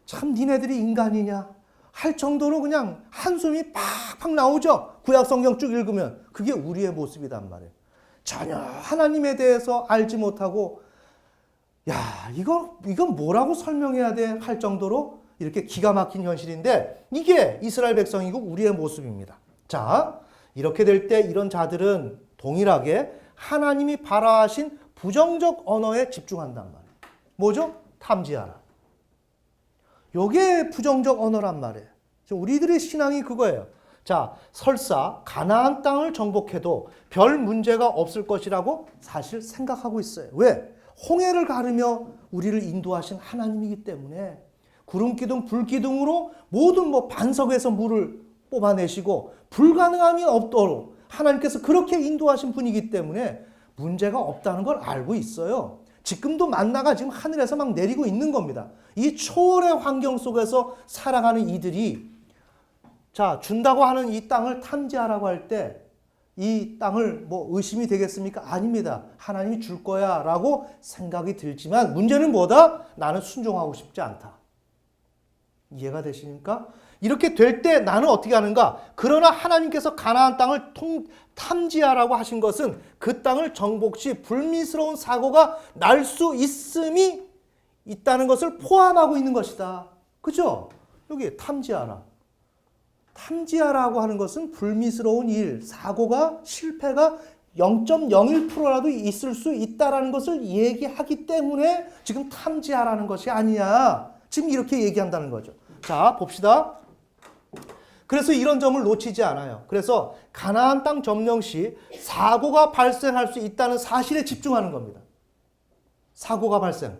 참 니네들이 인간이냐 할 정도로 그냥 한숨이 팍팍 나오죠. 구약 성경 쭉 읽으면 그게 우리의 모습이란 말이에요. 전혀 하나님에 대해서 알지 못하고 야, 이건 뭐라고 설명해야 돼? 할 정도로 이렇게 기가 막힌 현실인데 이게 이스라엘 백성이고 우리의 모습입니다. 자, 이렇게 될 때 이런 자들은 동일하게 하나님이 발화하신 부정적 언어에 집중한단 말이에요. 뭐죠? 탐지하라. 요게 부정적 언어란 말이에요. 우리들의 신앙이 그거예요. 자, 설사 가나안 땅을 정복해도 별 문제가 없을 것이라고 사실 생각하고 있어요. 왜? 홍해를 가르며 우리를 인도하신 하나님이기 때문에 구름 기둥, 불 기둥으로 모든 반석에서 물을 뽑아내시고 불가능함이 없도록 하나님께서 그렇게 인도하신 분이기 때문에 문제가 없다는 걸 알고 있어요. 지금도 만나가 지금 하늘에서 막 내리고 있는 겁니다. 이 초월의 환경 속에서 살아가는 이들이 자, 준다고 하는 이 땅을 탐지하라고 할 때 이 땅을 의심이 되겠습니까? 아닙니다. 하나님이 줄 거야 라고 생각이 들지만 문제는 뭐다? 나는 순종하고 싶지 않다. 이해가 되십니까? 이렇게 될 때 나는 어떻게 하는가? 그러나 하나님께서 가나안 땅을 탐지하라고 하신 것은 그 땅을 정복 시 불미스러운 사고가 날 수 있음이 있다는 것을 포함하고 있는 것이다. 그죠? 여기 탐지하라. 탐지하라고 하는 것은 불미스러운 일, 사고가, 실패가 0.01%라도 있을 수 있다는 것을 얘기하기 때문에 지금 탐지하라는 것이 아니야. 지금 이렇게 얘기한다는 거죠. 자, 봅시다. 그래서 이런 점을 놓치지 않아요. 그래서 가나안 땅 점령 시 사고가 발생할 수 있다는 사실에 집중하는 겁니다. 사고가 발생.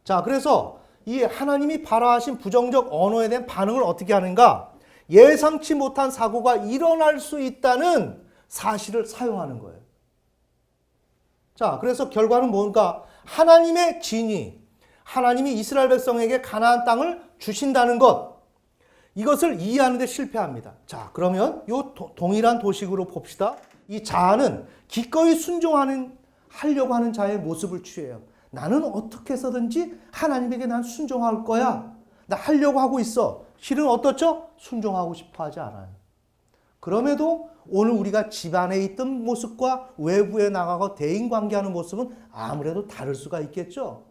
자, 그래서 이 하나님이 발화하신 부정적 언어에 대한 반응을 어떻게 하는가? 예상치 못한 사고가 일어날 수 있다는 사실을 사용하는 거예요. 자, 그래서 결과는 뭔가? 하나님의 진위, 하나님이 이스라엘 백성에게 가나안 땅을 주신다는 것, 이것을 이해하는 데 실패합니다. 자, 그러면 이 동일한 도식으로 봅시다. 이 자아는 기꺼이 하려고 하는 자의 모습을 취해요. 나는 어떻게 해서든지 하나님에게 난 순종할 거야. 나 하려고 하고 있어. 실은 어떻죠? 순종하고 싶어 하지 않아요. 그럼에도 오늘 우리가 집안에 있던 모습과 외부에 나가고 대인관계하는 모습은 아무래도 다를 수가 있겠죠.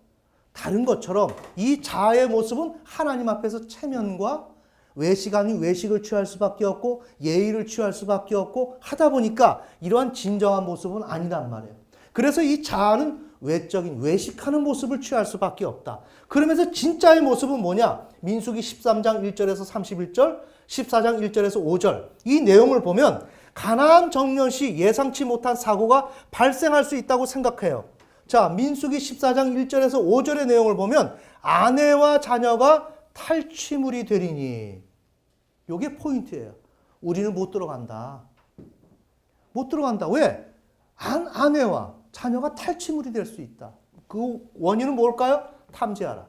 다른 것처럼 이 자아의 모습은 하나님 앞에서 체면과 외식 아닌 외식을 취할 수밖에 없고 예의를 취할 수밖에 없고 하다 보니까 이러한 진정한 모습은 아니란 말이에요. 그래서 이 자아는 외적인 외식하는 모습을 취할 수밖에 없다. 그러면서 진짜의 모습은 뭐냐? 민수기 13장 1절에서 31절, 14장 1절에서 5절 이 내용을 보면 가나안 정년 시 예상치 못한 사고가 발생할 수 있다고 생각해요. 자, 민수기 14장 1절에서 5절의 내용을 보면 아내와 자녀가 탈취물이 되리니 이게 포인트예요. 우리는 못 들어간다. 못 들어간다. 왜? 아내와 자녀가 탈취물이 될 수 있다. 그 원인은 뭘까요? 탐지하라.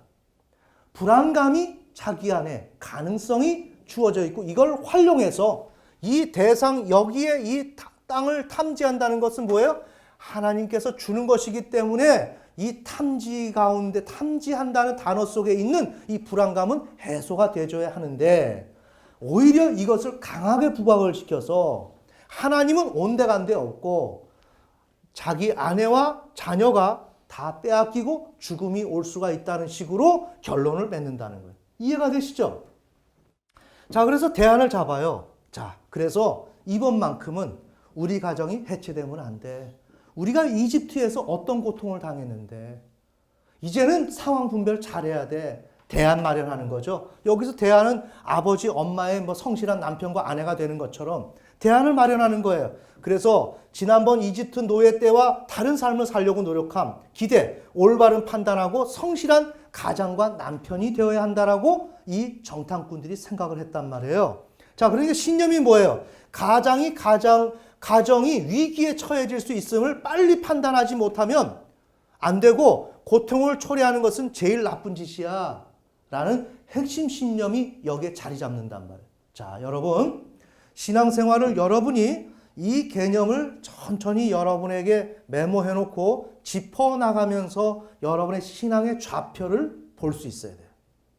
불안감이 자기 안에 가능성이 주어져 있고 이걸 활용해서 이 대상 여기에 이 땅을 탐지한다는 것은 뭐예요? 하나님께서 주는 것이기 때문에 이 탐지 가운데 탐지한다는 단어 속에 있는 이 불안감은 해소가 되줘야 하는데 오히려 이것을 강하게 부각을 시켜서 하나님은 온데간데 없고 자기 아내와 자녀가 다 빼앗기고 죽음이 올 수가 있다는 식으로 결론을 맺는다는 거예요. 이해가 되시죠? 자, 그래서 대안을 잡아요. 자, 그래서 이번만큼은 우리 가정이 해체되면 안 돼. 우리가 이집트에서 어떤 고통을 당했는데 이제는 상황 분별 잘해야 돼. 대안 마련하는 거죠. 여기서 대안은 아버지, 엄마의 성실한 남편과 아내가 되는 것처럼 대안을 마련하는 거예요. 그래서 지난번 이집트 노예 때와 다른 삶을 살려고 노력함, 기대, 올바른 판단하고 성실한 가장과 남편이 되어야 한다라고 이 정탐꾼들이 생각을 했단 말이에요. 자, 그러니까 신념이 뭐예요? 가정이 위기에 처해질 수 있음을 빨리 판단하지 못하면 안 되고 고통을 초래하는 것은 제일 나쁜 짓이야 라는 핵심 신념이 여기에 자리 잡는단 말이에요. 자, 여러분 신앙생활을 여러분이 이 개념을 천천히 여러분에게 메모해 놓고 짚어나가면서 여러분의 신앙의 좌표를 볼 수 있어야 돼요.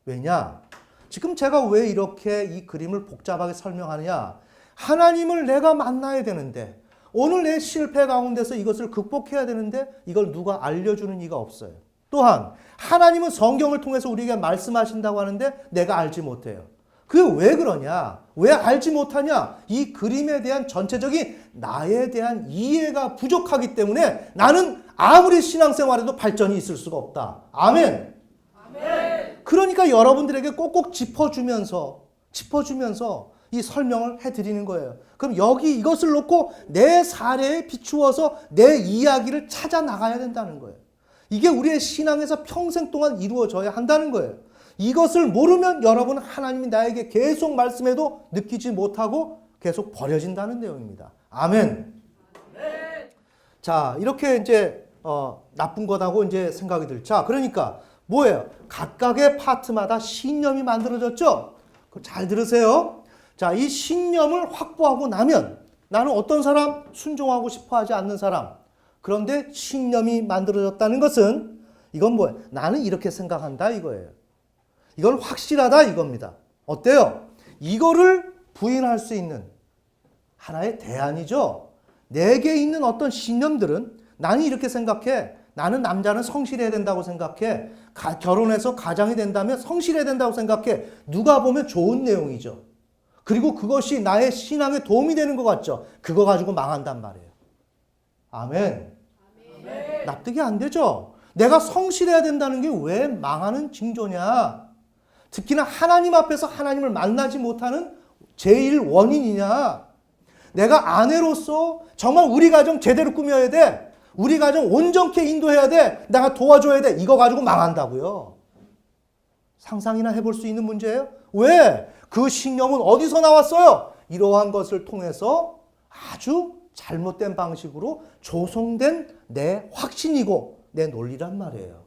왜냐? 지금 제가 왜 이렇게 이 그림을 복잡하게 설명하느냐? 하나님을 내가 만나야 되는데 오늘 내 실패 가운데서 이것을 극복해야 되는데 이걸 누가 알려주는 이가 없어요. 또한 하나님은 성경을 통해서 우리에게 말씀하신다고 하는데 내가 알지 못해요. 그게 왜 그러냐? 왜 알지 못하냐? 이 그림에 대한 전체적인 나에 대한 이해가 부족하기 때문에 나는 아무리 신앙생활에도 발전이 있을 수가 없다. 아멘. 아멘. 그러니까 여러분들에게 꼭꼭 짚어주면서 이 설명을 해드리는 거예요. 그럼 여기 이것을 놓고 내 사례에 비추어서 내 이야기를 찾아 나가야 된다는 거예요. 이게 우리의 신앙에서 평생 동안 이루어져야 한다는 거예요. 이것을 모르면 여러분은 하나님이 나에게 계속 말씀해도 느끼지 못하고 계속 버려진다는 내용입니다. 아멘. 자, 이렇게 이제 나쁜 거다고 이제 생각이 들. 자, 그러니까 뭐예요? 각각의 파트마다 신념이 만들어졌죠? 잘 들으세요. 자, 이 신념을 확보하고 나면 나는 어떤 사람? 순종하고 싶어 하지 않는 사람. 그런데 신념이 만들어졌다는 것은 이건 뭐예요? 나는 이렇게 생각한다 이거예요. 이건 확실하다 이겁니다. 어때요? 이거를 부인할 수 있는 하나의 대안이죠. 내게 있는 어떤 신념들은 나는 이렇게 생각해. 나는 남자는 성실해야 된다고 생각해. 결혼해서 가장이 된다면 성실해야 된다고 생각해. 누가 보면 좋은 내용이죠. 그리고 그것이 나의 신앙에 도움이 되는 것 같죠. 그거 가지고 망한단 말이에요. 아멘. 아멘. 납득이 안 되죠. 내가 성실해야 된다는 게 왜 망하는 징조냐. 특히나 하나님 앞에서 하나님을 만나지 못하는 제일 원인이냐. 내가 아내로서 정말 우리 가정 제대로 꾸며야 돼. 우리 가정 온전케 인도해야 돼. 내가 도와줘야 돼. 이거 가지고 망한다고요. 상상이나 해볼 수 있는 문제예요? 왜? 그 신념은 어디서 나왔어요? 이러한 것을 통해서 아주 잘못된 방식으로 조성된 내 확신이고 내 논리란 말이에요.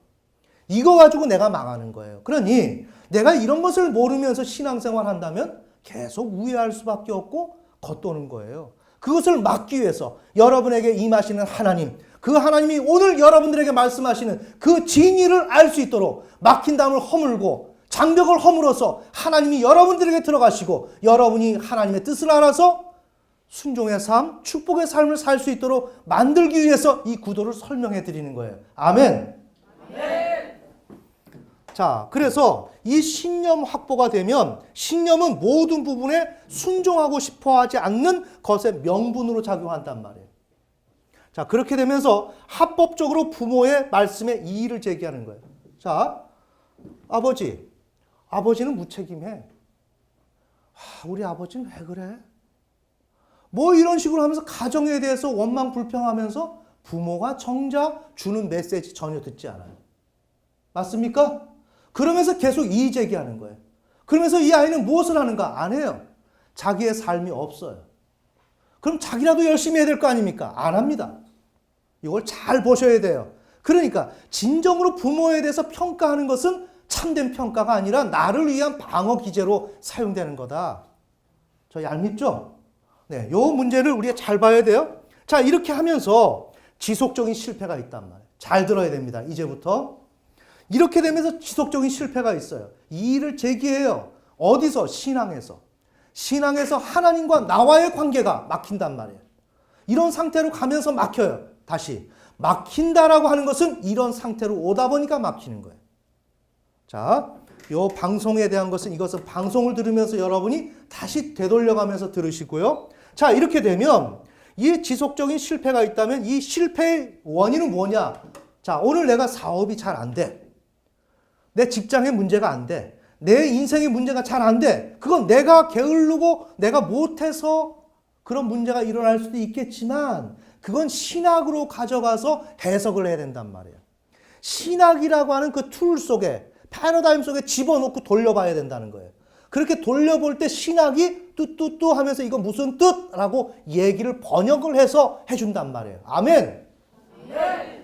이거 가지고 내가 망하는 거예요. 그러니 내가 이런 것을 모르면서 신앙생활 한다면 계속 우회할 수밖에 없고 겉도는 거예요. 그것을 막기 위해서 여러분에게 임하시는 하나님, 그 하나님이 오늘 여러분들에게 말씀하시는 그 진리를 알 수 있도록 막힌 담을 허물고 장벽을 허물어서 하나님이 여러분들에게 들어가시고 여러분이 하나님의 뜻을 알아서 순종의 삶, 축복의 삶을 살 수 있도록 만들기 위해서 이 구도를 설명해 드리는 거예요. 아멘. 아멘. 자, 그래서 이 신념 확보가 되면 신념은 모든 부분에 순종하고 싶어 하지 않는 것의 명분으로 작용한단 말이에요. 자, 그렇게 되면서 합법적으로 부모의 말씀에 이의를 제기하는 거예요. 자, 아버지는 무책임해. 우리 아버지는 왜 그래? 뭐 이런 식으로 하면서 가정에 대해서 원망 불평하면서 부모가 정작 주는 메시지 전혀 듣지 않아요. 맞습니까? 그러면서 계속 이의 제기하는 거예요. 그러면서 이 아이는 무엇을 하는가? 안 해요. 자기의 삶이 없어요. 그럼 자기라도 열심히 해야 될 거 아닙니까? 안 합니다. 이걸 잘 보셔야 돼요. 그러니까 진정으로 부모에 대해서 평가하는 것은 참된 평가가 아니라 나를 위한 방어 기제로 사용되는 거다. 저 얄밉죠? 네, 요 문제를 우리가 잘 봐야 돼요. 자, 이렇게 하면서 지속적인 실패가 있단 말이에요. 잘 들어야 됩니다. 이제부터. 이렇게 되면서 지속적인 실패가 있어요. 이의를 제기해요. 어디서? 신앙에서. 신앙에서 하나님과 나와의 관계가 막힌단 말이에요. 이런 상태로 가면서 막혀요. 다시. 막힌다라고 하는 것은 이런 상태로 오다 보니까 막히는 거예요. 자, 요 방송에 대한 것은 이것은 방송을 들으면서 여러분이 다시 되돌려가면서 들으시고요. 자, 이렇게 되면 이 지속적인 실패가 있다면 이 실패의 원인은 뭐냐? 자, 오늘 내가 사업이 잘 안 돼. 내 직장에 문제가 안 돼. 내 인생의 문제가 잘 안 돼. 그건 내가 게으르고 내가 못해서 그런 문제가 일어날 수도 있겠지만 그건 신학으로 가져가서 해석을 해야 된단 말이에요. 신학이라고 하는 그 툴 속에 패러다임 속에 집어넣고 돌려봐야 된다는 거예요. 그렇게 돌려볼 때 신학이 뚜뚜뚜 하면서 이거 무슨 뜻? 라고 얘기를 번역을 해서 해준단 말이에요. 아멘.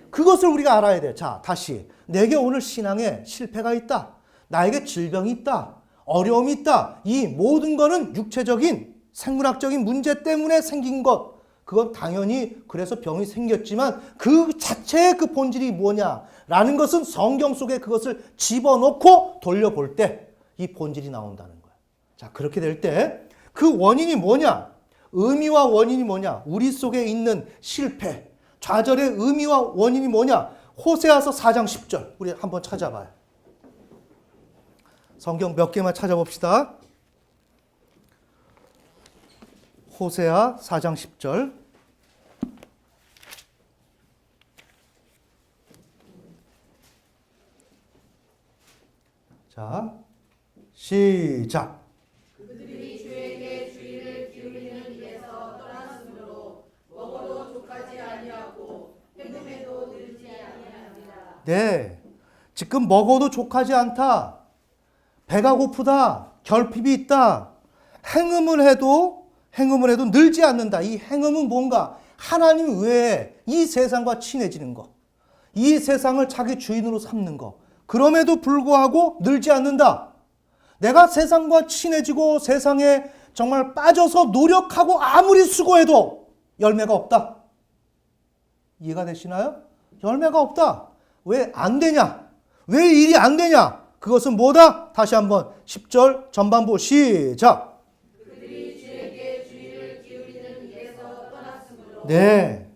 그것을 우리가 알아야 돼요. 자, 다시. 내게 오늘 신앙에 실패가 있다. 나에게 질병이 있다. 어려움이 있다. 이 모든 거는 육체적인 생물학적인 문제 때문에 생긴 것. 그건 당연히 그래서 병이 생겼지만 그 자체의 그 본질이 뭐냐라는 것은 성경 속에 그것을 집어넣고 돌려볼 때 이 본질이 나온다는 거예요. 자, 그렇게 될 때 그 원인이 뭐냐? 의미와 원인이 뭐냐? 우리 속에 있는 실패. 좌절의 의미와 원인이 뭐냐? 호세아서 4장 10절. 우리 한번 찾아봐요. 성경 몇 개만 찾아봅시다. 호세아 4장 10절. 자, 시작. 그들이 주에게 주의를 기울이는 일에서 떠났으므로 먹어도 족하지 아니하고 행음에도 늘지 아니하니라. 네, 지금 먹어도 족하지 않다. 배가 고프다. 결핍이 있다. 행음을 해도 늘지 않는다. 이 행음은 뭔가? 하나님 외에 이 세상과 친해지는 거. 이 세상을 자기 주인으로 삼는 거. 그럼에도 불구하고 늘지 않는다. 내가 세상과 친해지고 세상에 정말 빠져서 노력하고 아무리 수고해도 열매가 없다. 이해가 되시나요? 열매가 없다. 왜 안 되냐? 왜 일이 안 되냐? 그것은 뭐다? 다시 한번 10절 전반부 시작. 그들이 주에게 주의를 기울이는 일에서 떠났으므로. 네.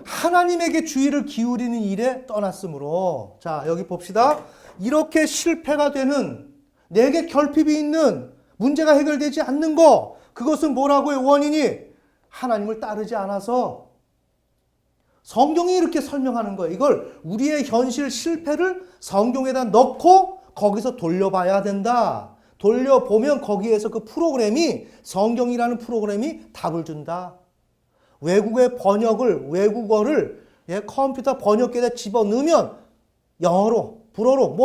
하나님에게 주의를 기울이는 일에 떠났으므로. 자, 여기 봅시다. 이렇게 실패가 되는, 내게 결핍이 있는, 문제가 해결되지 않는 거, 그것은 뭐라고요? 원인이 하나님을 따르지 않아서. 성경이 이렇게 설명하는 거예요. 이걸 우리의 현실 실패를 성경에다 넣고 거기서 돌려봐야 된다. 돌려보면 거기에서 그 프로그램이, 성경이라는 프로그램이 답을 준다. 외국어를 컴퓨터 번역기에다 집어넣으면 영어로, 불어로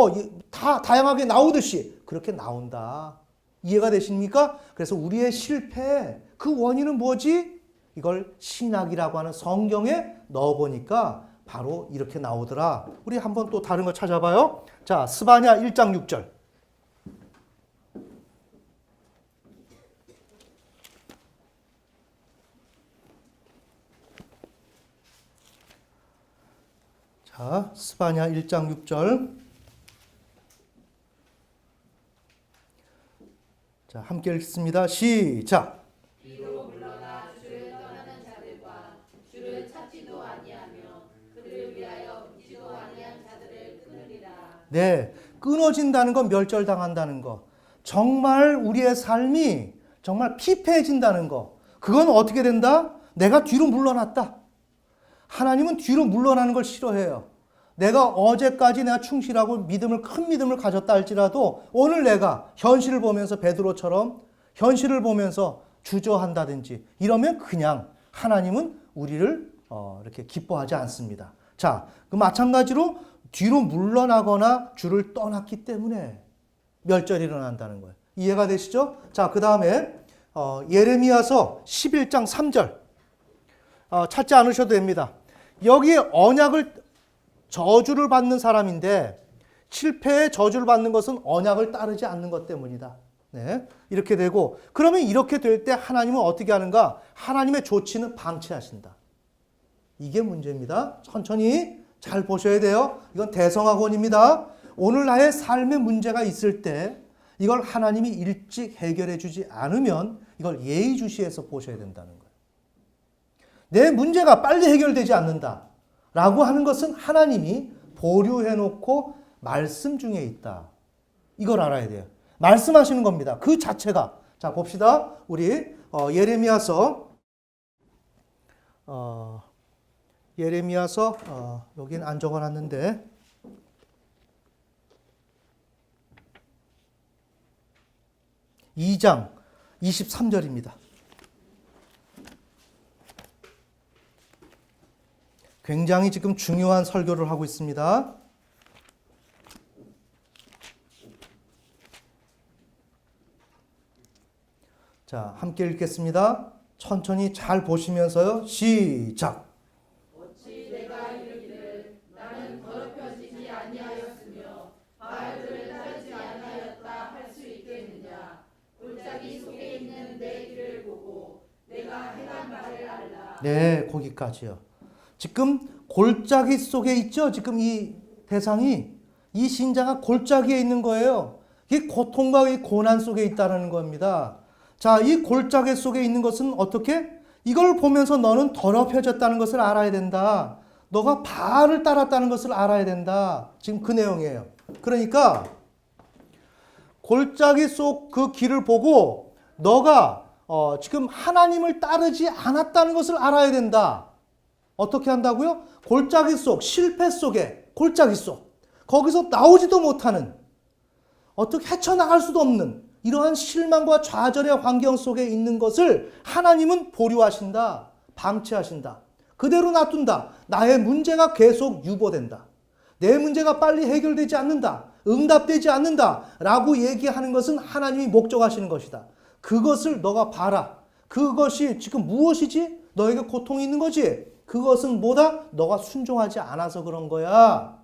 다 다양하게 나오듯이 그렇게 나온다. 이해가 되십니까? 그래서 우리의 실패, 그 원인은 뭐지? 이걸 신학이라고 하는 성경에 넣어보니까 바로 이렇게 나오더라. 우리 한번 또 다른 거 찾아봐요. 자, 스바냐 1장 6절. 자, 스바냐 1장 6절. 자, 함께 읽습니다. 시작. 비로 물러나 주를 떠나는 자들과 주를 찾지도 아니하며 그를 위하여 믿지도 아니한 자들을 끊으리라. 네, 끊어진다는 건 멸절당한다는 거. 정말 우리의 삶이 정말 피폐해진다는 거. 그건 어떻게 된다? 내가 뒤로 물러났다. 하나님은 뒤로 물러나는 걸 싫어해요. 내가 어제까지 내가 충실하고 큰 믿음을 가졌다 할지라도 오늘 내가 현실을 보면서 베드로처럼 현실을 보면서 주저한다든지 이러면 그냥 하나님은 우리를 이렇게 기뻐하지 않습니다. 자, 그 마찬가지로 뒤로 물러나거나 주를 떠났기 때문에 멸절이 일어난다는 거예요. 이해가 되시죠? 자, 그 다음에 예레미야서 11장 3절 찾지 않으셔도 됩니다. 여기에 언약을 저주를 받는 사람인데 실패에 저주를 받는 것은 언약을 따르지 않는 것 때문이다. 네, 이렇게 되고 그러면 이렇게 될 때 하나님은 어떻게 하는가? 하나님의 조치는 방치하신다. 이게 문제입니다. 천천히 잘 보셔야 돼요. 이건 대성학원입니다. 오늘 나의 삶에 문제가 있을 때 이걸 하나님이 일찍 해결해 주지 않으면 이걸 예의주시해서 보셔야 된다는 거예요. 내 문제가 빨리 해결되지 않는다 라고 하는 것은 하나님이 보류해놓고 말씀 중에 있다. 이걸 알아야 돼요. 말씀하시는 겁니다. 그 자체가. 자, 봅시다. 우리 예레미야서 여긴 안 적어놨는데 2장 23절입니다. 굉장히 지금 중요한 설교를 하고 있습니다. 자, 함께 읽겠습니다. 천천히 잘 보시면서요. 시작. 어찌 내가 이르기를 나는 더럽혀지지 아니하였으며 바알들을 따르지 아니하였다 할 수 있겠느냐. 골짜기 속에 있는 내 길을 보고 내가 행한 바를 알라. 네, 거기까지요. 지금 골짜기 속에 있죠. 지금 이 대상이, 이 신자가 골짜기에 있는 거예요. 이 고통과 이 고난 속에 있다는 겁니다. 자, 이 골짜기 속에 있는 것은 어떻게? 이걸 보면서 너는 더럽혀졌다는 것을 알아야 된다. 너가 바알을 따랐다는 것을 알아야 된다. 지금 그 내용이에요. 그러니까 골짜기 속 그 길을 보고 너가 지금 하나님을 따르지 않았다는 것을 알아야 된다. 어떻게 한다고요? 골짜기 속, 실패 속에, 골짜기 속, 거기서 나오지도 못하는, 어떻게 헤쳐나갈 수도 없는 이러한 실망과 좌절의 환경 속에 있는 것을 하나님은 보류하신다. 방치하신다. 그대로 놔둔다. 나의 문제가 계속 유보된다. 내 문제가 빨리 해결되지 않는다. 응답되지 않는다. 라고 얘기하는 것은 하나님이 목적하시는 것이다. 그것을 너가 봐라. 그것이 지금 무엇이지? 너에게 고통이 있는 거지? 그것은 뭐다? 너가 순종하지 않아서 그런 거야.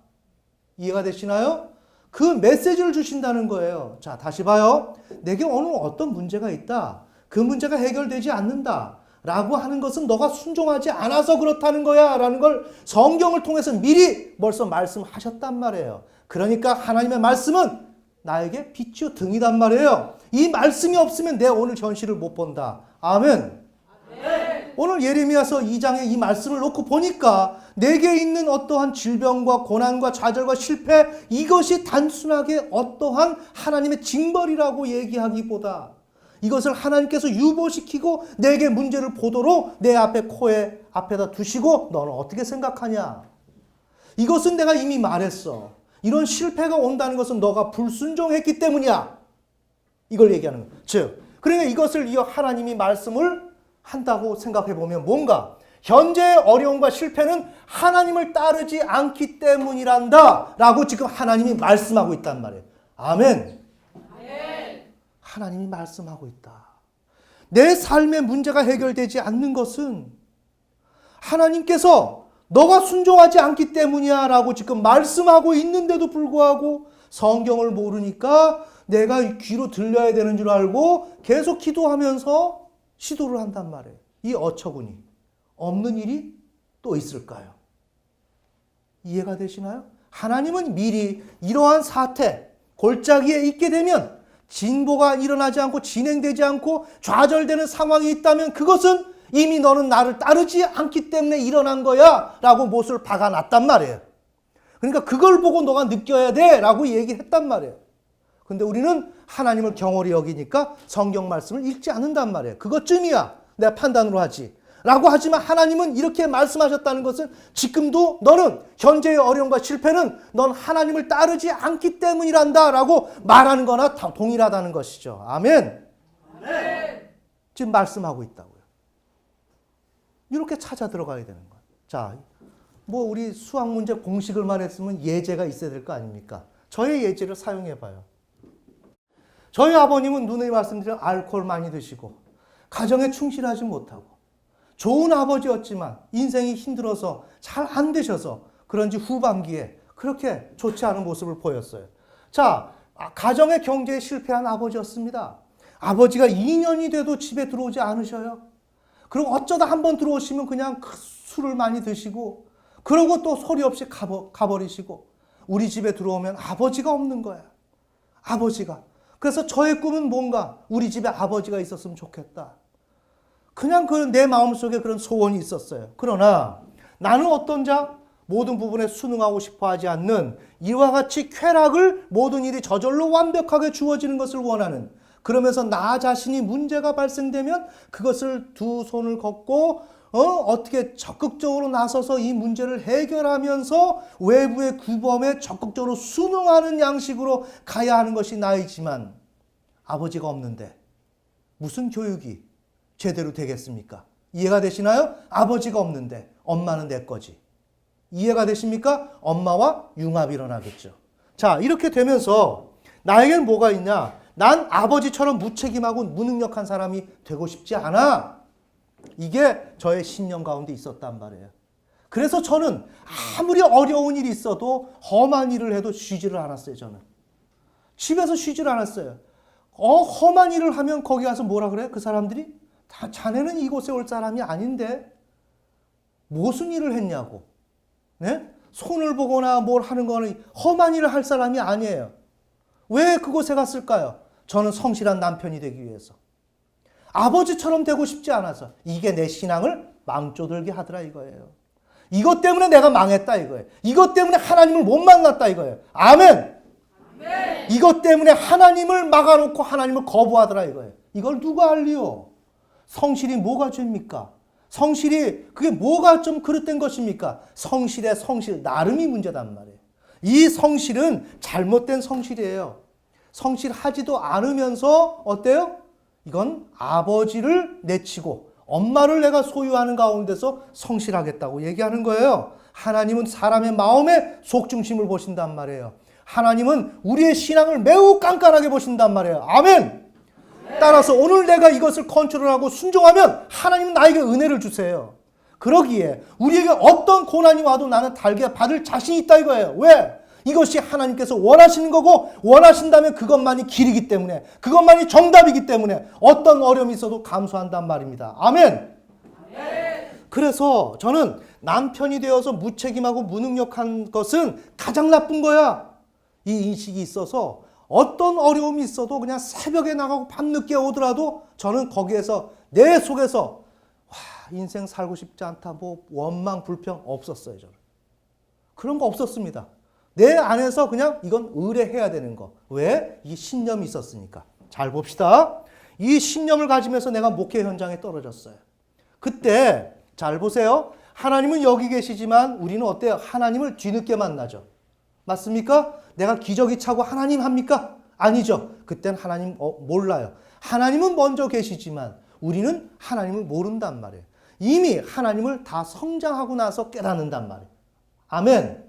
이해가 되시나요? 그 메시지를 주신다는 거예요. 자, 다시 봐요. 내게 오늘 어떤 문제가 있다. 그 문제가 해결되지 않는다. 라고 하는 것은 너가 순종하지 않아서 그렇다는 거야. 라는 걸 성경을 통해서 미리 벌써 말씀하셨단 말이에요. 그러니까 하나님의 말씀은 나에게 빛이요 등이단 말이에요. 이 말씀이 없으면 내 오늘 현실을 못 본다. 아멘. 오늘 예레미야서 2장에 이 말씀을 놓고 보니까 내게 있는 어떠한 질병과 고난과 좌절과 실패, 이것이 단순하게 어떠한 하나님의 징벌이라고 얘기하기보다 이것을 하나님께서 유보시키고 내게 문제를 보도록 내 앞에 코에 앞에다 두시고 너는 어떻게 생각하냐? 이것은 내가 이미 말했어. 이런 실패가 온다는 것은 너가 불순종했기 때문이야. 이걸 얘기하는 거예요. 즉, 그러니까 이것을 이어 하나님이 말씀을 한다고 생각해 보면 뭔가 현재의 어려움과 실패는 하나님을 따르지 않기 때문이란다 라고 지금 하나님이 말씀하고 있단 말이에요. 아멘. 하나님이 말씀하고 있다. 내 삶의 문제가 해결되지 않는 것은 하나님께서 너가 순종하지 않기 때문이야 라고 지금 말씀하고 있는데도 불구하고 성경을 모르니까 내가 귀로 들려야 되는 줄 알고 계속 기도하면서 시도를 한단 말이에요. 이 어처구니 없는 일이 또 있을까요? 이해가 되시나요? 하나님은 미리 이러한 사태, 골짜기에 있게 되면 진보가 일어나지 않고 진행되지 않고 좌절되는 상황이 있다면 그것은 이미 너는 나를 따르지 않기 때문에 일어난 거야 라고 못을 박아놨단 말이에요. 그러니까 그걸 보고 너가 느껴야 돼 라고 얘기했단 말이에요. 근데 우리는 하나님을 경홀히 여기니까 성경 말씀을 읽지 않는단 말이에요. 그것쯤이야 내 판단으로 하지 라고 하지만 하나님은 이렇게 말씀하셨다는 것은 지금도 너는 현재의 어려움과 실패는 넌 하나님을 따르지 않기 때문이란다 라고 말하는 거나 동일하다는 것이죠. 아멘. 지금 말씀하고 있다고요. 이렇게 찾아 들어가야 되는 거예요. 자, 뭐 우리 수학 문제 공식을만 했으면 예제가 있어야 될 거 아닙니까? 저의 예제를 사용해 봐요. 저희 아버님은 누누이 말씀드린 알코올 많이 드시고 가정에 충실하지 못하고 좋은 아버지였지만 인생이 힘들어서 잘 안 되셔서 그런지 후반기에 그렇게 좋지 않은 모습을 보였어요. 자, 가정의 경제에 실패한 아버지였습니다. 아버지가 2년이 돼도 집에 들어오지 않으셔요. 그리고 어쩌다 한번 들어오시면 그냥 술을 많이 드시고 그러고 또 소리 없이 가버리시고 우리 집에 들어오면 아버지가 없는 거야. 아버지가. 그래서 저의 꿈은 뭔가 우리 집에 아버지가 있었으면 좋겠다. 그냥 내 마음속에 그런 소원이 있었어요. 그러나 나는 어떤 자? 모든 부분에 순응하고 싶어 하지 않는 이와 같이 쾌락을 모든 일이 저절로 완벽하게 주어지는 것을 원하는 그러면서 나 자신이 문제가 발생되면 그것을 두 손을 걷고 어떻게 적극적으로 나서서 이 문제를 해결하면서 외부의 규범에 적극적으로 순응하는 양식으로 가야 하는 것이 나이지만 아버지가 없는데 무슨 교육이 제대로 되겠습니까? 이해가 되시나요? 아버지가 없는데 엄마는 내 거지. 이해가 되십니까? 엄마와 융합이 일어나겠죠. 자, 이렇게 되면서 나에겐 뭐가 있냐? 난 아버지처럼 무책임하고 무능력한 사람이 되고 싶지 않아. 이게 저의 신념 가운데 있었단 말이에요. 그래서 저는 아무리 어려운 일이 있어도 험한 일을 해도 쉬지를 않았어요. 저는 집에서 쉬지를 않았어요. 험한 일을 하면 거기 가서 뭐라 그래? 그 사람들이 다 자네는 이곳에 올 사람이 아닌데 무슨 일을 했냐고. 네? 손을 보거나 뭘 하는 거는 험한 일을 할 사람이 아니에요. 왜 그곳에 갔을까요? 저는 성실한 남편이 되기 위해서. 아버지처럼 되고 싶지 않아서. 이게 내 신앙을 망조들게 하더라 이거예요. 이것 때문에 내가 망했다 이거예요. 이것 때문에 하나님을 못 만났다 이거예요. 아멘. 이것 때문에 하나님을 막아놓고 하나님을 거부하더라 이거예요. 이걸 누가 알리요? 성실이 뭐가 죄입니까? 성실이 그게 뭐가 좀 그릇된 것입니까? 성실의 성실 나름이 문제단 말이에요. 이 성실은 잘못된 성실이에요. 성실하지도 않으면서 어때요? 이건 아버지를 내치고 엄마를 내가 소유하는 가운데서 성실하겠다고 얘기하는 거예요. 하나님은 사람의 마음의 속중심을 보신단 말이에요. 하나님은 우리의 신앙을 매우 깐깐하게 보신단 말이에요. 아멘! 따라서 오늘 내가 이것을 컨트롤하고 순종하면 하나님은 나에게 은혜를 주세요. 그러기에 우리에게 어떤 고난이 와도 나는 달게 받을 자신이 있다 이거예요. 왜? 이것이 하나님께서 원하시는 거고 원하신다면 그것만이 길이기 때문에 그것만이 정답이기 때문에 어떤 어려움이 있어도 감수한단 말입니다. 아멘. 그래서 저는 남편이 되어서 무책임하고 무능력한 것은 가장 나쁜 거야. 이 인식이 있어서 어떤 어려움이 있어도 그냥 새벽에 나가고 밤늦게 오더라도 저는 거기에서 내 속에서 와, 인생 살고 싶지 않다, 뭐 원망, 불평 없었어요. 저는 그런 거 없었습니다. 내 안에서 그냥 이건 의뢰해야 되는 거. 왜? 이 신념이 있었으니까. 잘 봅시다. 이 신념을 가지면서 내가 목회 현장에 떨어졌어요. 그때 잘 보세요. 하나님은 여기 계시지만 우리는 어때요? 하나님을 뒤늦게 만나죠. 맞습니까? 내가 기저귀 차고 하나님 합니까? 아니죠. 그땐 하나님 몰라요. 하나님은 먼저 계시지만 우리는 하나님을 모른단 말이에요. 이미 하나님을 다 성장하고 나서 깨닫는단 말이에요. 아멘.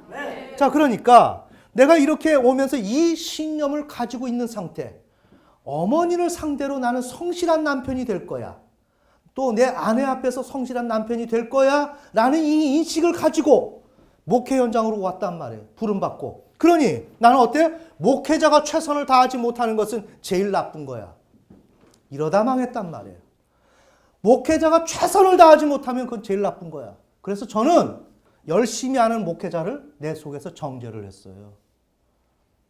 네. 자, 그러니까 내가 이렇게 오면서 이 신념을 가지고 있는 상태. 어머니를 상대로 나는 성실한 남편이 될 거야. 또 내 아내 앞에서 성실한 남편이 될 거야. 라는 이 인식을 가지고 목회 현장으로 왔단 말이에요. 부름받고. 그러니 나는 어때요? 목회자가 최선을 다하지 못하는 것은 제일 나쁜 거야. 이러다 망했단 말이에요. 목회자가 최선을 다하지 못하면 그건 제일 나쁜 거야. 그래서 저는 열심히 하는 목회자를 내 속에서 정죄를 했어요.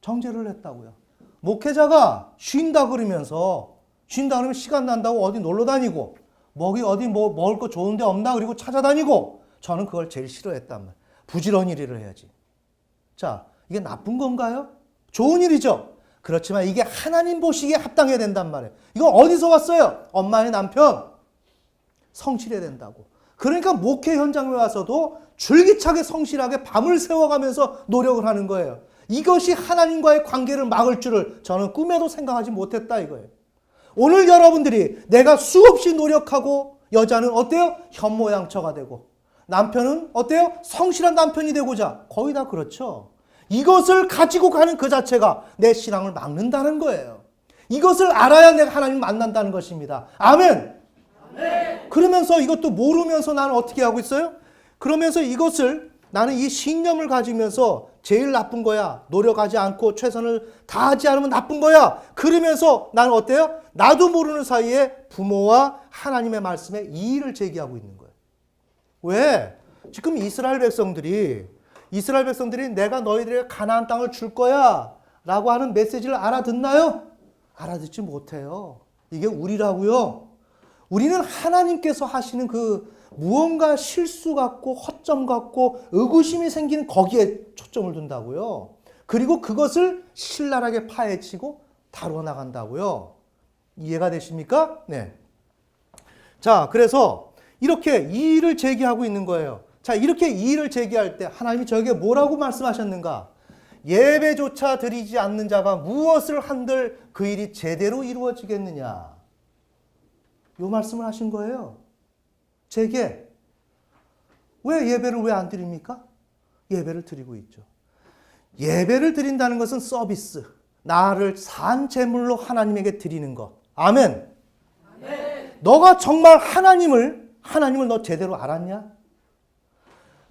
정죄를 했다고요. 목회자가 쉰다 그러면 시간 난다고 어디 놀러 다니고 어디 뭐 먹을 거 좋은 데 없나 그리고 찾아다니고 저는 그걸 제일 싫어했단 말이에요. 부지런히 일을 해야지. 자, 이게 나쁜 건가요? 좋은 일이죠. 그렇지만 이게 하나님 보시기에 합당해야 된단 말이에요. 이건 어디서 왔어요? 엄마의 남편. 성실해야 된다고. 그러니까 목회 현장에 와서도 줄기차게 성실하게 밤을 새워가면서 노력을 하는 거예요. 이것이 하나님과의 관계를 막을 줄을 저는 꿈에도 생각하지 못했다 이거예요. 오늘 여러분들이 내가 수없이 노력하고 여자는 어때요? 현모양처가 되고 남편은 어때요? 성실한 남편이 되고자 거의 다 그렇죠. 이것을 가지고 가는 그 자체가 내 신앙을 막는다는 거예요. 이것을 알아야 내가 하나님 만난다는 것입니다. 아멘. 그러면서 이것도 모르면서 나는 어떻게 하고 있어요? 그러면서 이것을 나는 이 신념을 가지면서 제일 나쁜 거야. 노력하지 않고 최선을 다하지 않으면 나쁜 거야. 그러면서 나는 어때요? 나도 모르는 사이에 부모와 하나님의 말씀에 이의를 제기하고 있는 거예요. 왜? 지금 이스라엘 백성들이 내가 너희들에게 가나안 땅을 줄 거야 라고 하는 메시지를 알아듣나요? 알아듣지 못해요. 이게 우리라고요. 우리는 하나님께서 하시는 그 무언가 실수 같고 허점 같고 의구심이 생기는 거기에 초점을 둔다고요. 그리고 그것을 신랄하게 파헤치고 다루어 나간다고요. 이해가 되십니까? 네. 자, 그래서 이렇게 이의를 제기하고 있는 거예요. 자, 이렇게 이의를 제기할 때 하나님이 저에게 뭐라고 말씀하셨는가? 예배조차 드리지 않는 자가 무엇을 한들 그 일이 제대로 이루어지겠느냐? 요 말씀을 하신 거예요. 제게. 왜 예배를 왜 안 드립니까? 예배를 드리고 있죠. 예배를 드린다는 것은 서비스. 나를 산 제물로 하나님에게 드리는 것. 아멘. 아멘. 너가 정말 하나님을 너 제대로 알았냐?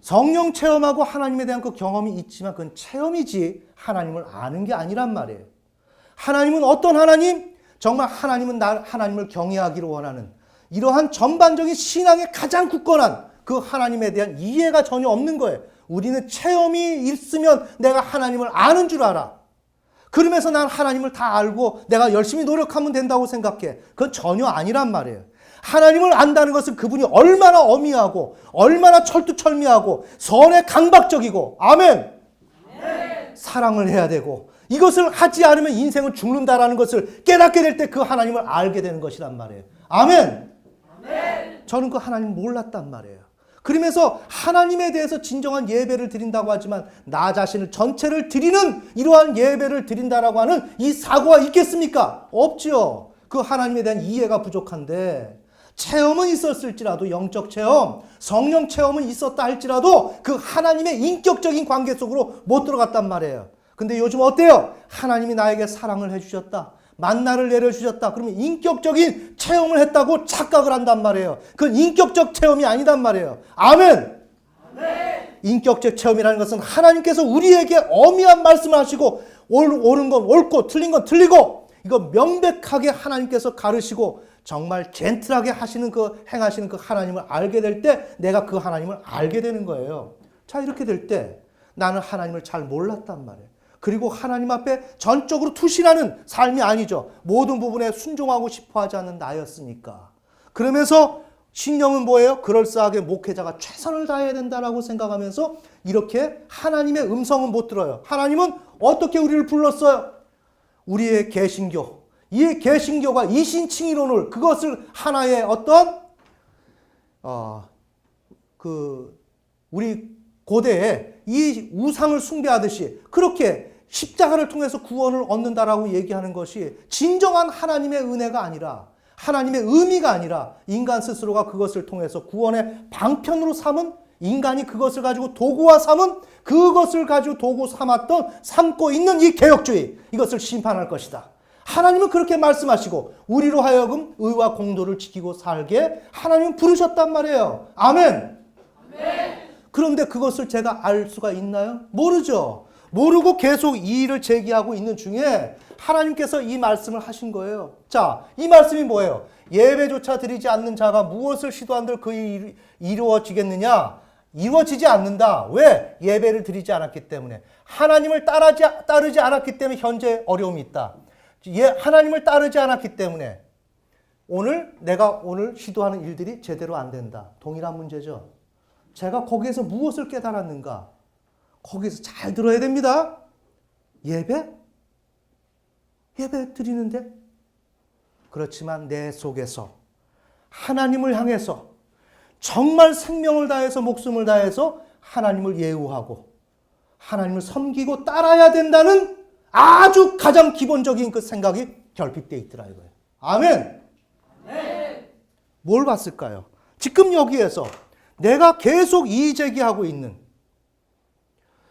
성령 체험하고 하나님에 대한 그 경험이 있지만 그건 체험이지 하나님을 아는 게 아니란 말이에요. 하나님은 어떤 하나님? 정말 하나님은 하나님을 경외하기를 원하는 이러한 전반적인 신앙의 가장 굳건한 그 하나님에 대한 이해가 전혀 없는 거예요. 우리는 체험이 있으면 내가 하나님을 아는 줄 알아. 그러면서 난 하나님을 다 알고 내가 열심히 노력하면 된다고 생각해. 그건 전혀 아니란 말이에요. 하나님을 안다는 것은 그분이 얼마나 어미하고 얼마나 철두철미하고 선에 강박적이고 아멘. 사랑을 해야 되고 이것을 하지 않으면 인생은 죽는다라는 것을 깨닫게 될 때 그 하나님을 알게 되는 것이란 말이에요. 아멘. 저는 그 하나님 몰랐단 말이에요. 그러면서 하나님에 대해서 진정한 예배를 드린다고 하지만 나 자신을 전체를 드리는 이러한 예배를 드린다라고 하는 이 사고가 있겠습니까? 없지요. 그 하나님에 대한 이해가 부족한데 체험은 있었을지라도 영적 체험, 성령 체험은 있었다 할지라도 그 하나님의 인격적인 관계 속으로 못 들어갔단 말이에요. 근데 요즘 어때요? 하나님이 나에게 사랑을 해주셨다. 만나를 내려주셨다. 그러면 인격적인 체험을 했다고 착각을 한단 말이에요. 그건 인격적 체험이 아니단 말이에요. 아멘. 인격적 체험이라는 것은 하나님께서 우리에게 어미한 말씀을 하시고 옳은 건 옳고 틀린 건 틀리고 이거 명백하게 하나님께서 가르시고 정말 젠틀하게 하시는 행하시는 그 하나님을 알게 될 때 내가 그 하나님을 알게 되는 거예요. 자, 이렇게 될 때 나는 하나님을 잘 몰랐단 말이에요. 그리고 하나님 앞에 전적으로 투신하는 삶이 아니죠. 모든 부분에 순종하고 싶어 하지 않는 나였으니까. 그러면서 신념은 뭐예요? 그럴싸하게 목회자가 최선을 다해야 된다라고 생각하면서 이렇게 하나님의 음성은 못 들어요. 하나님은 어떻게 우리를 불렀어요? 우리의 개신교. 이 개신교가 이신칭의론을 그것을 하나의 어떤 우리 고대에 이 우상을 숭배하듯이 그렇게 십자가를 통해서 구원을 얻는다라고 얘기하는 것이 진정한 하나님의 은혜가 아니라 하나님의 의미가 아니라 인간 스스로가 그것을 통해서 구원의 방편으로 삼은 인간이 그것을 가지고 도구화 삼은 그것을 가지고 도구 삼고 있는 이 개혁주의 이것을 심판할 것이다. 하나님은 그렇게 말씀하시고 우리로 하여금 의와 공도를 지키고 살게 하나님은 부르셨단 말이에요. 아멘. 그런데 그것을 제가 알 수가 있나요? 모르죠. 모르고 계속 이 일을 제기하고 있는 중에 하나님께서 이 말씀을 하신 거예요. 자, 이 말씀이 뭐예요? 예배조차 드리지 않는 자가 무엇을 시도한들 그 일이 이루어지겠느냐? 이루어지지 않는다. 왜? 예배를 드리지 않았기 때문에. 하나님을 따르지 않았기 때문에 현재 어려움이 있다. 하나님을 따르지 않았기 때문에 내가 오늘 시도하는 일들이 제대로 안 된다. 동일한 문제죠. 제가 거기에서 무엇을 깨달았는가? 거기에서 잘 들어야 됩니다. 예배 드리는데 그렇지만 내 속에서 하나님을 향해서 정말 생명을 다해서 목숨을 다해서 하나님을 예우하고 하나님을 섬기고 따라야 된다는 아주 가장 기본적인 그 생각이 결핍되어 있더라 이거예요. 아멘. 뭘 봤을까요? 지금 여기에서 내가 계속 이의제기하고 있는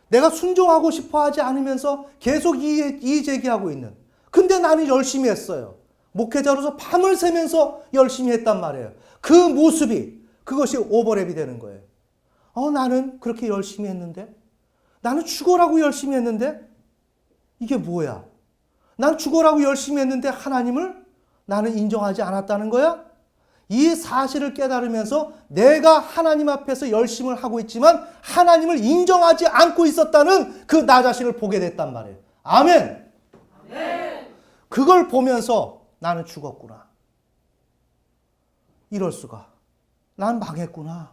내가 순종하고 싶어 하지 않으면서 계속 이의제기하고 있는 근데 나는 열심히 했어요. 목회자로서 밤을 새면서 열심히 했단 말이에요. 그 모습이 그것이 오버랩이 되는 거예요. 나는 그렇게 열심히 했는데 나는 죽어라고 열심히 했는데 이게 뭐야? 난 죽어라고 열심히 했는데 하나님을 나는 인정하지 않았다는 거야? 이 사실을 깨달으면서 내가 하나님 앞에서 열심을 하고 있지만 하나님을 인정하지 않고 있었다는 그 나 자신을 보게 됐단 말이에요. 아멘. 그걸 보면서 나는 죽었구나. 이럴 수가. 난 망했구나.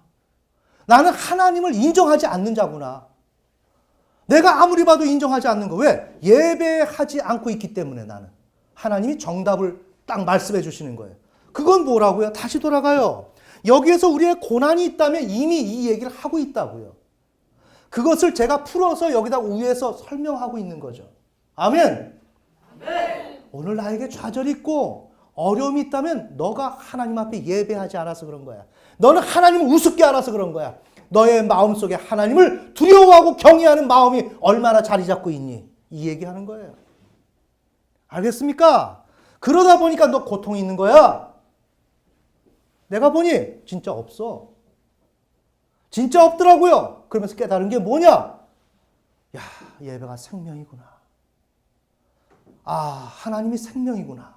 나는 하나님을 인정하지 않는 자구나. 내가 아무리 봐도 인정하지 않는 거. 왜? 예배하지 않고 있기 때문에 나는. 하나님이 정답을 딱 말씀해 주시는 거예요. 그건 뭐라고요? 다시 돌아가요. 여기에서 우리의 고난이 있다면 이미 이 얘기를 하고 있다고요. 그것을 제가 풀어서 여기다 위에서 설명하고 있는 거죠. 아멘. 오늘 나에게 좌절이 있고 어려움이 있다면 너가 하나님 앞에 예배하지 않아서 그런 거야. 너는 하나님을 우습게 알아서 그런 거야. 너의 마음속에 하나님을 두려워하고 경외하는 마음이 얼마나 자리 잡고 있니? 이 얘기하는 거예요. 알겠습니까? 그러다 보니까 너 고통이 있는 거야. 내가 보니 진짜 없어. 진짜 없더라고요. 그러면서 깨달은 게 뭐냐? 야, 예배가 생명이구나. 하나님이 생명이구나.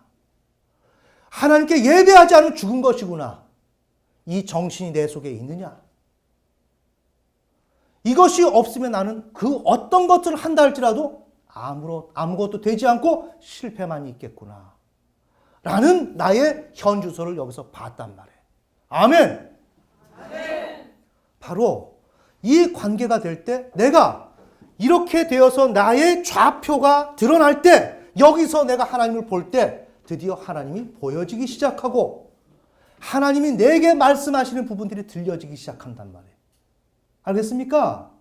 하나님께 예배하지 않으면 죽은 것이구나. 이 정신이 내 속에 있느냐? 이것이 없으면 나는 그 어떤 것을 한다 할지라도 아무것도 되지 않고 실패만 있겠구나. 라는 나의 현주소를 여기서 봤단 말이에요. 아멘. 바로 이 관계가 될 때 내가 이렇게 되어서 나의 좌표가 드러날 때 여기서 내가 하나님을 볼 때 드디어 하나님이 보여지기 시작하고 하나님이 내게 말씀하시는 부분들이 들려지기 시작한단 말이에요. 알겠습니까?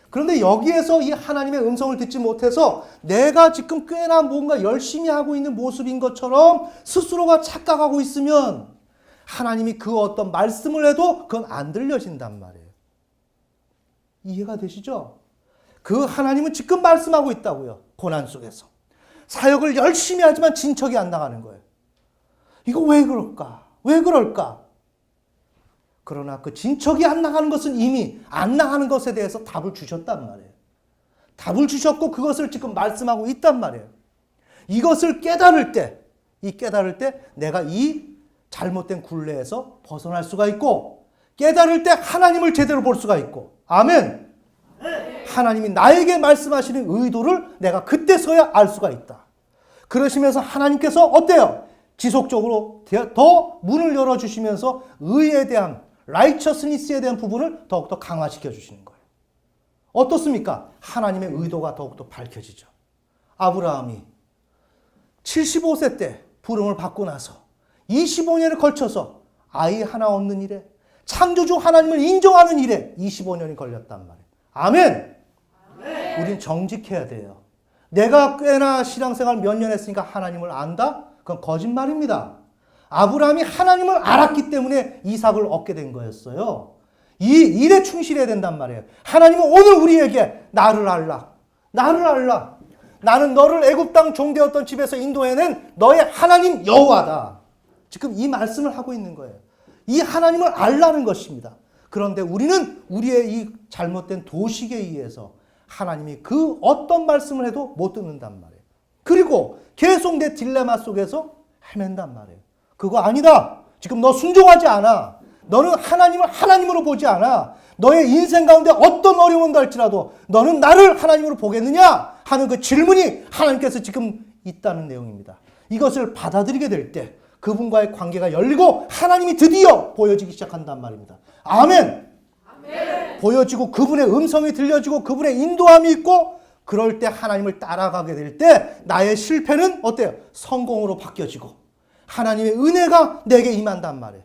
그런데 여기에서 이 하나님의 음성을 듣지 못해서 내가 지금 꽤나 뭔가 열심히 하고 있는 모습인 것처럼 스스로가 착각하고 있으면 하나님이 그 어떤 말씀을 해도 그건 안 들려진단 말이에요. 이해가 되시죠? 그 하나님은 지금 말씀하고 있다고요. 고난 속에서. 사역을 열심히 하지만 진척이 안 나가는 거예요. 이거 왜 그럴까? 왜 그럴까? 그러나 그 진척이 안 나가는 것은 이미 안 나가는 것에 대해서 답을 주셨단 말이에요. 답을 주셨고 그것을 지금 말씀하고 있단 말이에요. 이것을 깨달을 때 내가 이 잘못된 굴레에서 벗어날 수가 있고 깨달을 때 하나님을 제대로 볼 수가 있고 아멘. 하나님이 나에게 말씀하시는 의도를 내가 그때서야 알 수가 있다. 그러시면서 하나님께서 어때요? 지속적으로 더 문을 열어주시면서 의에 대한 righteousness에 대한 부분을 더욱더 강화시켜 주시는 거예요. 어떻습니까? 하나님의 의도가 더욱더 밝혀지죠. 아브라함이 75세 때 부름을 받고 나서 25년에 걸쳐서 아이 하나 얻는 일에 창조주 하나님을 인정하는 일에 25년이 걸렸단 말이에요. 아멘! 우린 정직해야 돼요. 내가 꽤나 신앙생활 몇 년 했으니까 하나님을 안다? 그건 거짓말입니다. 아브라함이 하나님을 알았기 때문에 이삭을 얻게 된 거였어요. 이 일에 충실해야 된단 말이에요. 하나님은 오늘 우리에게 나를 알라. 나를 알라. 나는 너를 애굽 땅 종되었던 집에서 인도해낸 너의 하나님 여호와다. 지금 이 말씀을 하고 있는 거예요. 이 하나님을 알라는 것입니다. 그런데 우리는 우리의 이 잘못된 도식에 의해서 하나님이 그 어떤 말씀을 해도 못 듣는단 말이에요. 그리고 계속 내 딜레마 속에서 헤맨단 말이에요. 그거 아니다. 지금 너 순종하지 않아. 너는 하나님을 하나님으로 보지 않아. 너의 인생 가운데 어떤 어려움이 할지라도 너는 나를 하나님으로 보겠느냐 하는 그 질문이 하나님께서 지금 있다는 내용입니다. 이것을 받아들이게 될 때 그분과의 관계가 열리고 하나님이 드디어 보여지기 시작한단 말입니다. 아멘. 아멘. 보여지고 그분의 음성이 들려지고 그분의 인도함이 있고 그럴 때 하나님을 따라가게 될 때 나의 실패는 어때요? 성공으로 바뀌어지고 하나님의 은혜가 내게 임한단 말이에요.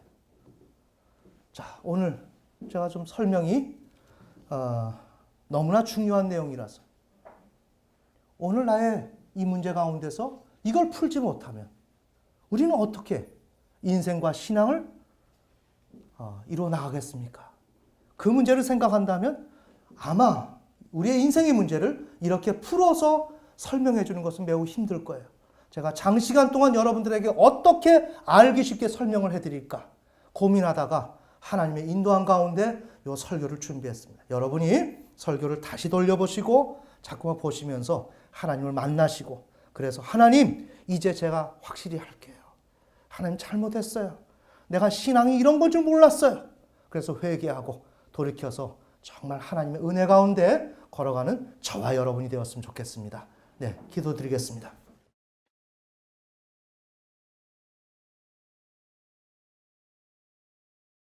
자, 오늘 제가 좀 설명이 너무나 중요한 내용이라서 오늘 나의 이 문제 가운데서 이걸 풀지 못하면 우리는 어떻게 인생과 신앙을 이루어 나가겠습니까? 그 문제를 생각한다면 아마 우리의 인생의 문제를 이렇게 풀어서 설명해 주는 것은 매우 힘들 거예요. 제가 장시간 동안 여러분들에게 어떻게 알기 쉽게 설명을 해드릴까 고민하다가 하나님의 인도한 가운데 이 설교를 준비했습니다. 여러분이 설교를 다시 돌려보시고 자꾸만 보시면서 하나님을 만나시고 그래서 하나님 이제 제가 확실히 할게요. 하나님 잘못했어요. 내가 신앙이 이런 건 줄 몰랐어요. 그래서 회개하고 돌이켜서 정말 하나님의 은혜 가운데 걸어가는 저와 여러분이 되었으면 좋겠습니다. 네, 기도드리겠습니다.